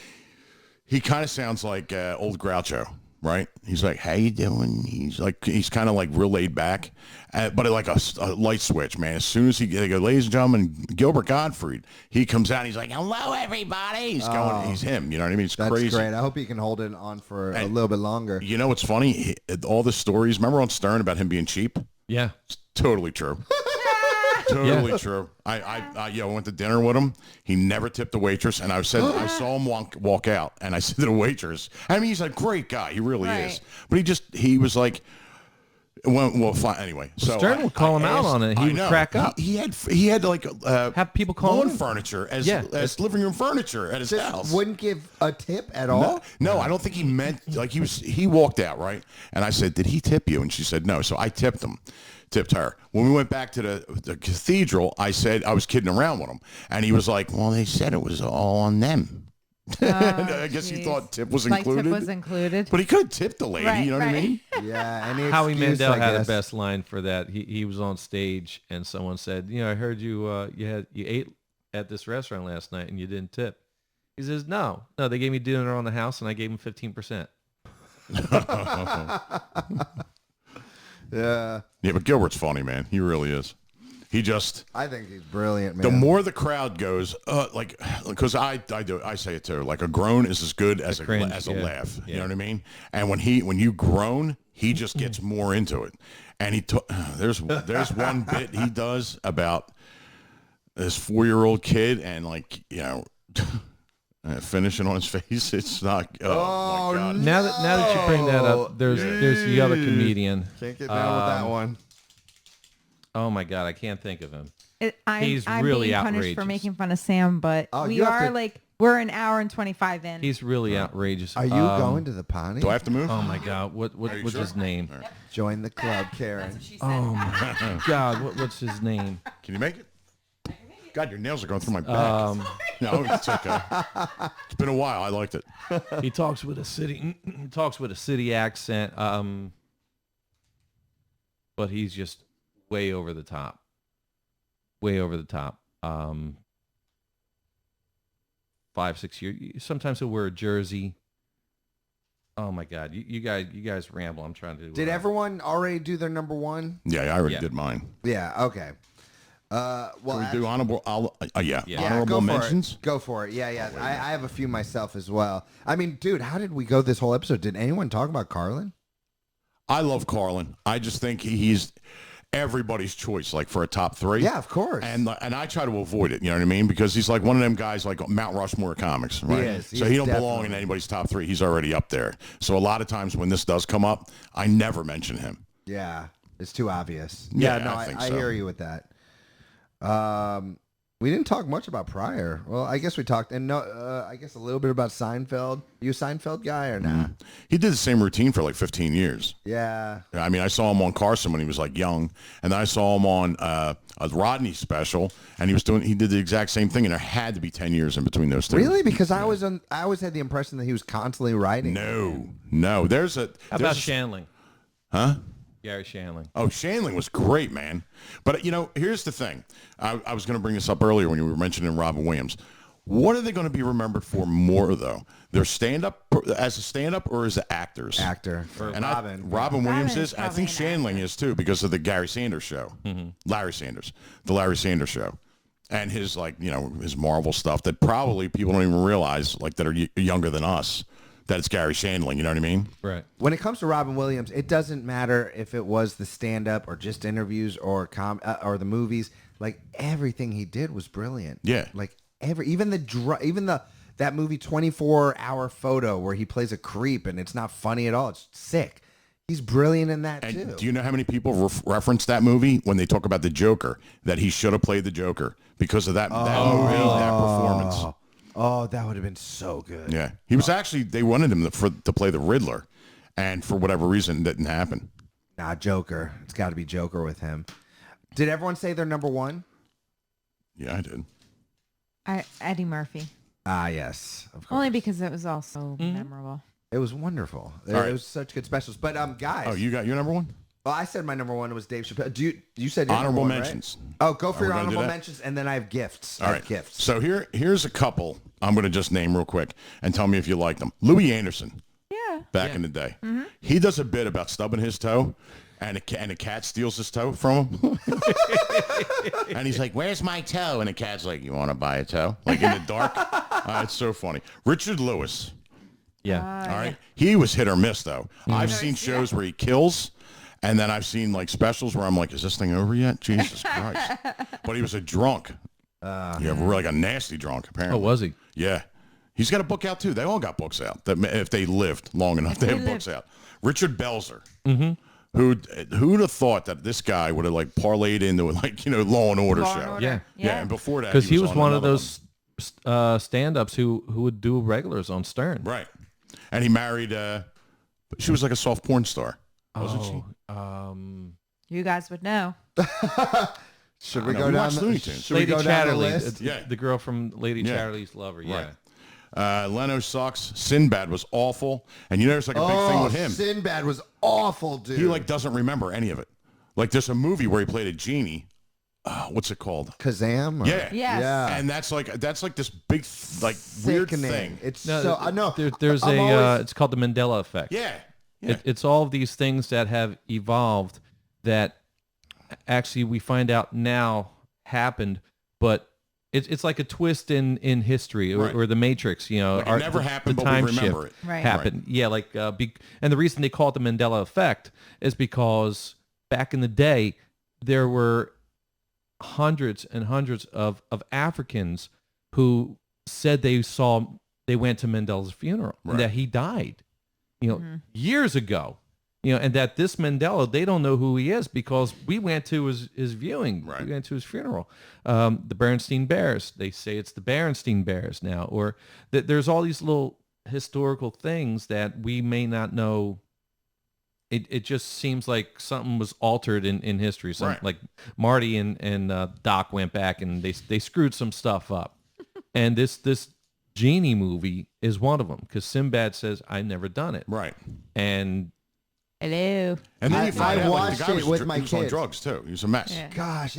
he kind of sounds like old Groucho, right? He's like, "How you doing?" He's kind of like real laid back, but like a light switch, man. As soon as they go, "Ladies and gentlemen, Gilbert Gottfried," he comes out. And he's like, "Hello, everybody." He's going. He's him. You know what I mean? It's That's crazy. great. I hope he can hold it on for a little bit longer. You know what's funny? All the stories. Remember on Stern about him being cheap? Yeah. It's totally true. Totally true. I went to dinner with him. He never tipped the waitress, and I saw him walk out, and I said to the waitress, I mean, he's a great guy. He really Right. is. But he was like, well, fine. Anyway, so Stern would call him out on it. He would crack up. He had like Have people call lawn him? furniture as Yeah. living room furniture at his Just house. wouldn't give a tip at all. No, I don't think he meant like he walked out, right? And I said, "Did he tip you?" And she said, "No." So I tipped her. When we went back to the cathedral, I said I was kidding around with him, and he was like, "Well, they said it was all on them." I guess he thought tip was included. Tip was included. But he could have tipped the lady, Right, you know what I mean? Yeah, any Howie excuse, Mandel I had the guess. best line for that. He was on stage and someone said, I heard you ate at this restaurant last night and you didn't tip. He says, no, they gave me dinner on the house and I gave him 15%. Yeah, Yeah, but Gilbert's funny, man. He really is. He just I think he's brilliant, man. the more the crowd goes, because I say it too. Like a groan is as good as a cringe, as a yeah. laugh. You Yeah. know what I mean? And when you groan, he just gets more into it. And there's one bit he does about this 4-year-old kid and finishing on his face. It's not. Oh my God. Now that you bring that up, there's the other comedian. Can't get down with that one. Oh my God, I can't think of him. I'm really being punished outrageous. for making fun of Sam, but Oh, we you have are to- we're an hour and 25 in. He's really outrageous. Are you going to the potty? Do I have to move? Oh my God, what's sure? his name? Join the club, Karen. Oh my God, what's his name? Can you make it? God, your nails are going through my back. No, it's okay. It's been a while. I liked it. He talks with a city accent, but he's just way over the top. 5-6 years. Sometimes he'll wear a jersey. Oh my God, you guys ramble. I'm trying to. Did everyone already do their number one? Yeah, I already Yeah. did mine. Yeah. Okay. Well, Can we do honorable? Yeah, Honorable go for mentions. it. Go for it. Yeah. I have a few myself as well. I mean, dude, how did we go this whole episode? Did anyone talk about Carlin? I love Carlin. I just think he's everybody's choice, like for a top 3. Yeah, of course. And I try to avoid it. You know what I mean? Because he's like one of them guys, like Mount Rushmore of comics, right? is. So He's he don't belong in definitely- anybody's top 3. He's already up there. So a lot of times when this does come up, I never mention him. Yeah, it's too obvious. Yeah, no, I think I so. hear you with that. We didn't talk much about Pryor. Well, I guess we talked, and I guess a little bit about Seinfeld. You a Seinfeld guy or not? He did the same routine for like 15 years. Yeah. I mean, I saw him on Carson when he was like young, and then I saw him on a Rodney special, and he did the exact same thing, and there had to be 10 years in between those two. Really? Because I always had the impression that he was constantly writing. No. There's How about Shanling? Huh? Gary Shanling. Oh, Shanling was great, man. But, here's the thing. I was going to bring this up earlier when you were mentioning Robin Williams. What are they going to be remembered for more, though? Their stand-up, as a stand-up or as actors? Actor. And Robin. Robin Williams Robin's is. I think probably an Shanling is, too, because of the Gary Sanders show. Larry Sanders. The Larry Sanders show. And his, his Marvel stuff that probably people don't even realize, that are younger than us, that it's Gary Shandling, you know what I mean? Right. When it comes to Robin Williams, it doesn't matter if it was the stand-up or just interviews or the movies. Like everything he did was brilliant. Yeah. Like even that movie 24-hour Photo where he plays a creep and it's not funny at all. It's sick. He's brilliant in that And too. do you know how many people reference that movie when they talk about the Joker, that he should have played the Joker because of that movie, that performance? Oh, that would have been so good. Yeah. He was actually, they wanted him to play the Riddler, and for whatever reason, it didn't happen. Nah, Joker. It's got to be Joker with him. Did everyone say their number one? Yeah, I did. Eddie Murphy. Ah, yes. Of course. Only because it was also memorable. It was wonderful. It right. was such good specials. But guys. Oh, you got your number one? Well, I said my number one was Dave Chappelle. You said your Honorable number one, mentions. Right? Oh, go for Are we your gonna do honorable that? mentions, and then I have gifts. All I right. have gifts. So here's a couple I'm going to just name real quick and tell me if you like them. Louis Anderson, Yeah. back in the day. He does a bit about stubbing his toe, and a cat steals his toe from him. And he's like, "Where's my toe?" And the cat's like, "You want to buy a toe?" Like in the dark. It's so funny. Richard Lewis. Yeah. All right. He was hit or miss, though. I've seen shows where he kills, And then I've seen like specials where I'm like, is this thing over yet? Jesus Christ. But he was a drunk. Like a nasty drunk, apparently. Oh, was he? Yeah. He's got a book out, too. They all got books out. That if they lived long enough, they have books out. Richard Belzer. Mm-hmm. Who'd have thought that this guy would have like parlayed into like, Law and Order show? Yeah. Yeah. And before that, Because he was on one of another those stand-ups who would do regulars on Stern. Right. And he married, she was like a soft porn star. Wasn't she? You guys would know. Should we know. go We down watched the Looney Tunes. Should we Lady go down the Chatterley, list? the girl from Lady Yeah. Chatterley's lover. Yeah. Right. Leno sucks. Sinbad was awful. And there's like a big thing with him. Sinbad was awful, dude. He like doesn't remember any of it. Like there's a movie where he played a genie. What's it called? Kazam? Or- Yeah. Yes. Yeah. And that's like this big weird Sickening. thing. It's No, so I know. There's I'm a always- it's called the Mandela effect. Yeah. Yeah. It's all of these things that have evolved that actually we find out now happened, but it's like a twist in history Right. or the Matrix, Like it never happened, but we time remember shift it. Right. happened. Yeah, like and the reason they call it the Mandela effect is because back in the day there were hundreds and hundreds of Africans who said they went to Mandela's funeral Right. and that he died, years ago. And that this Mandela, they don't know who he is because we went to his viewing. Right. We went to his funeral. The Berenstain Bears, they say it's the Berenstain Bears now. Or that there's all these little historical things that we may not know. It just seems like something was altered in history. Right. Like Marty and Doc went back and they screwed some stuff up. And this Genie movie is one of them because Sinbad says, I've never done it. Right. And Hello. And then you find I out like, watched the guy it was, with he my was on kids. drugs too. He was a mess. Yeah. Gosh,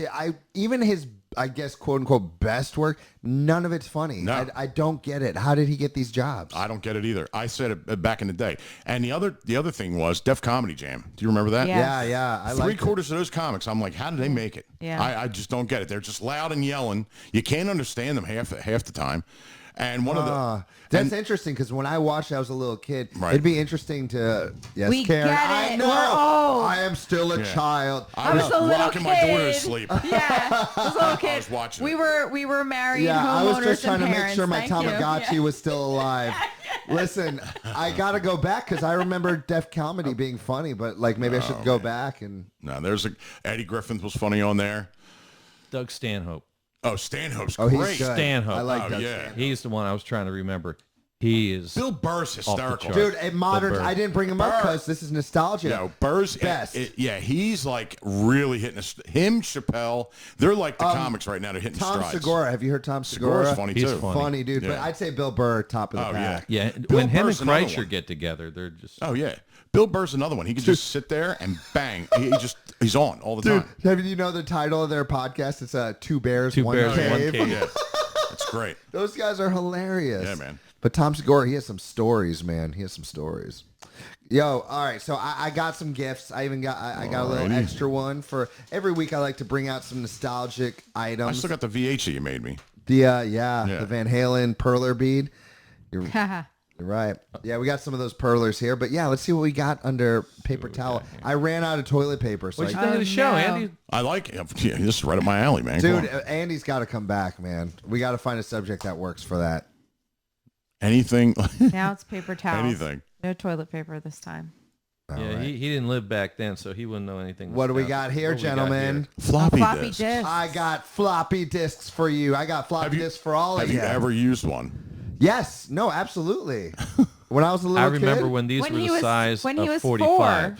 even his, I guess, quote unquote, best work, none of it's funny. No. I don't get it. How did he get these jobs? I don't get it either. I said it back in the day. And the other thing was Def Comedy Jam. Do you remember that? Yeah. Yeah. I like Three-quarters of those comics, I'm like, how did they make it? Yeah. I just don't get it. They're just loud and yelling. You can't understand them half the time. And one of the That's interesting because when I watched, I was a little kid. Right. It'd be interesting to We Karen. get I it. know. We're old. I am still a Yeah. child. I was was a little rocking my daughter to kid. sleep. Yeah, I was a little kid. was watching we it. were married. Yeah, I was homeowners just trying and to make parents. sure my Thank you. Tamagotchi Yeah. was still alive. Listen, I gotta go back because I remember Def Comedy being funny, but like maybe I should go back and. No, there's Eddie Griffin was funny on there. Doug Stanhope. Oh, Stanhope's Oh, he's great. good. Stanhope. I like Oh, Doug yeah. Stanhope. He's the one I was trying to remember. He is Bill Burr's hysterical. charts. Dude, in modern, Burr. I didn't bring him up because this is nostalgia. No, Burr's Best. he's like really hitting him, Chappelle. They're like the comics right now. They're hitting Tom strides. Segura, have you heard Tom Segura? Segura's funny He's too. funny. Funny dude, but Yeah. I'd say Bill Burr top of the Oh, yeah. pack. Yeah, Bill when him and Burr's another Kreischer one. get together, they're just Oh yeah, Bill Burr's another one. He can just sit there and bang. He's on all the Dude, time. have you know the title of their podcast? It's Two Bears, Two One Bears, Cave. One Cave. Yeah, that's great. Those guys are hilarious. Yeah, man. But Tom Segura, he has some stories, man. He has some stories. Yo, all right. So I got some gifts. I even got I got a little Alrighty. extra one for every week. I like to bring out some nostalgic items. I still got the VH that you made me. the Yeah. the Van Halen perler bead. You're right. Yeah, we got some of those perlers here. But yeah, let's see what we got under paper towel. I ran out of toilet paper, so What'd you I, think of the show, no. Andy? I like it. Yeah, this is right up my alley, man. Come dude, on. Andy's got to come back, man. We got to find a subject that works for that. Anything, Now it's paper towels. anything. No toilet paper this time. All Yeah, right. he didn't live back then, so he wouldn't know anything. What do we nostalgic. got here, What do we got gentlemen? here? Floppy, Floppy disk. disk. I got floppy disks for you. I got floppy disks for all of Have you ever used one? Yes. No, absolutely. When I was a little I remember kid, when these When were he the was- size when he of was 45.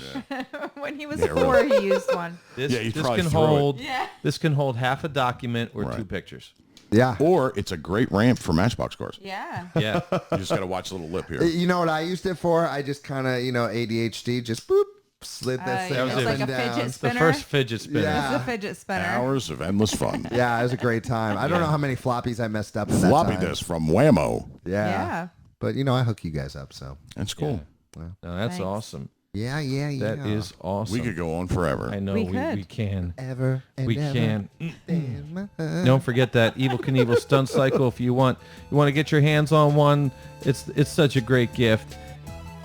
When he was Yeah, 4, really. he used one. This, Yeah, you this probably can threw it. hold. Yeah. This can hold half a document or Right. 2 pictures. yeah. Or it's a great ramp for Matchbox cars. Yeah. Yeah. You just got to watch a little lip here. You know what I used it for? I just kind of, ADHD, just boop, slid that thing yeah, up it's like and a down. fidget the spinner. first fidget spinner. Yeah. It's a fidget spinner. Hours of endless fun. Yeah, it was a great time. I don't know how many floppies I messed up in that Floppy time. disk from Whammo. Yeah. Yeah. But, I hook you guys up, so. That's cool. No, that's Thanks. awesome. Yeah. That is awesome. We could go on forever. I know We we could. can. Ever and We ever. can. in my- Don't forget that Evil Knievel stunt cycle. If you want to get your hands on one, it's such a great gift.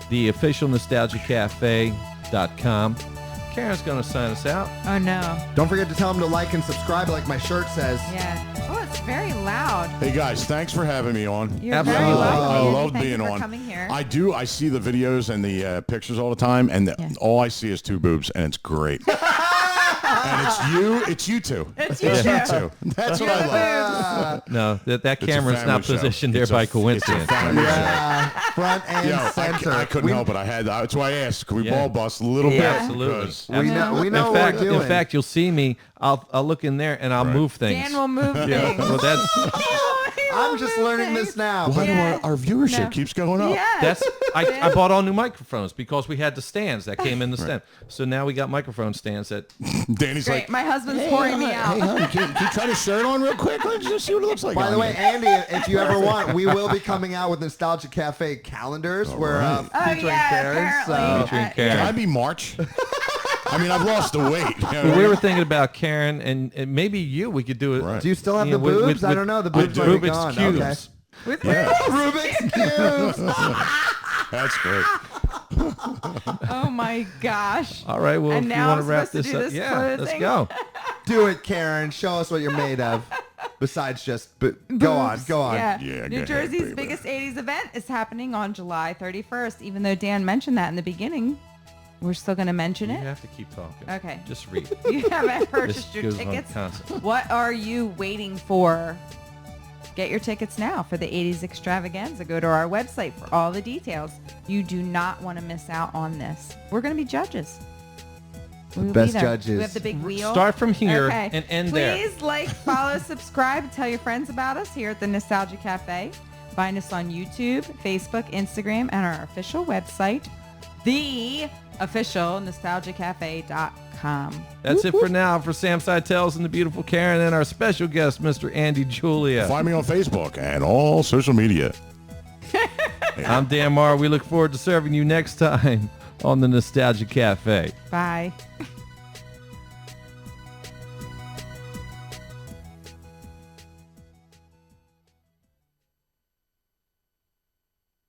The official nostalgiacafe.com. Karen's going to sign us out. Oh no. Don't forget to tell them to like and subscribe like my shirt says. Yeah. Oh, it's very loud. Hey guys, thanks for having me on. You're Absolutely. very welcome. I Andy. love Thank being you for on. coming here. I do. I see the videos and the pictures all the time, and all I see is two boobs, and it's great. And it's you two. It's you You two. two. That's what I love. No, that It's a camera's family not show. positioned there It's by a coincidence. family show. Yeah, front and Yo, center. I couldn't help it. That's why I asked. Can we ball bust a little Yeah, bit? absolutely. Because- we know in what fact, we're doing. In fact, you'll see me. I'll look in there and I'll move things. Dan will move things. Well, that's I'm just learning this now. Why do Yeah. our viewership No. keeps going up? Yes. I bought all new microphones because we had the stands that came in the stand. So now we got microphone stands that. Danny's Great. like, My husband's pouring me out. hey, honey, can you try the shirt on real quick? Let's just see what it looks like. By on the way, here. Andy, if you ever want, we will be coming out with Nostalgia Cafe calendars. We're featuring Karen. apparently. Featuring Can I Karen. be March? I mean, I've lost the weight. You know what I We mean? were thinking about Karen and maybe you. We could do it. Right. Do you still have you the know, boobs? I don't know. The boobs might be Rubik's gone. cubes. Okay. Yeah, Rubik's cubes. that's great. Oh my gosh. All right. Well, And if you now want I'm to wrap supposed to this do up, this yeah, let's closing? go. Do it, Karen. Show us what you're made of. Besides just, go on. Yeah. Yeah, New go ahead, Jersey's baby. biggest 80s event is happening on July 31st. Even though Dan mentioned that in the beginning, we're still going to mention You it. have to keep talking. Okay. Just read. You haven't This purchased your goes on tickets. constantly. What are you waiting for? Get your tickets now for the 80s extravaganza. Go to our website for all the details. You do not want to miss out on this. We're going to be judges. We'll Best be there. judges. We have the big wheel. Start from here Okay. and end there. Please like, follow, subscribe, tell your friends about us here at the Nostalgia Cafe. Find us on YouTube, Facebook, Instagram, and our official website, the official nostalgiacafe.com. That's it for now. For Sam Seitels and the beautiful Karen and our special guest, Mr. Andy Julia. Find me on Facebook and all social media. I'm Dan Marr. We look forward to serving you next time on the Nostalgia Cafe. Bye.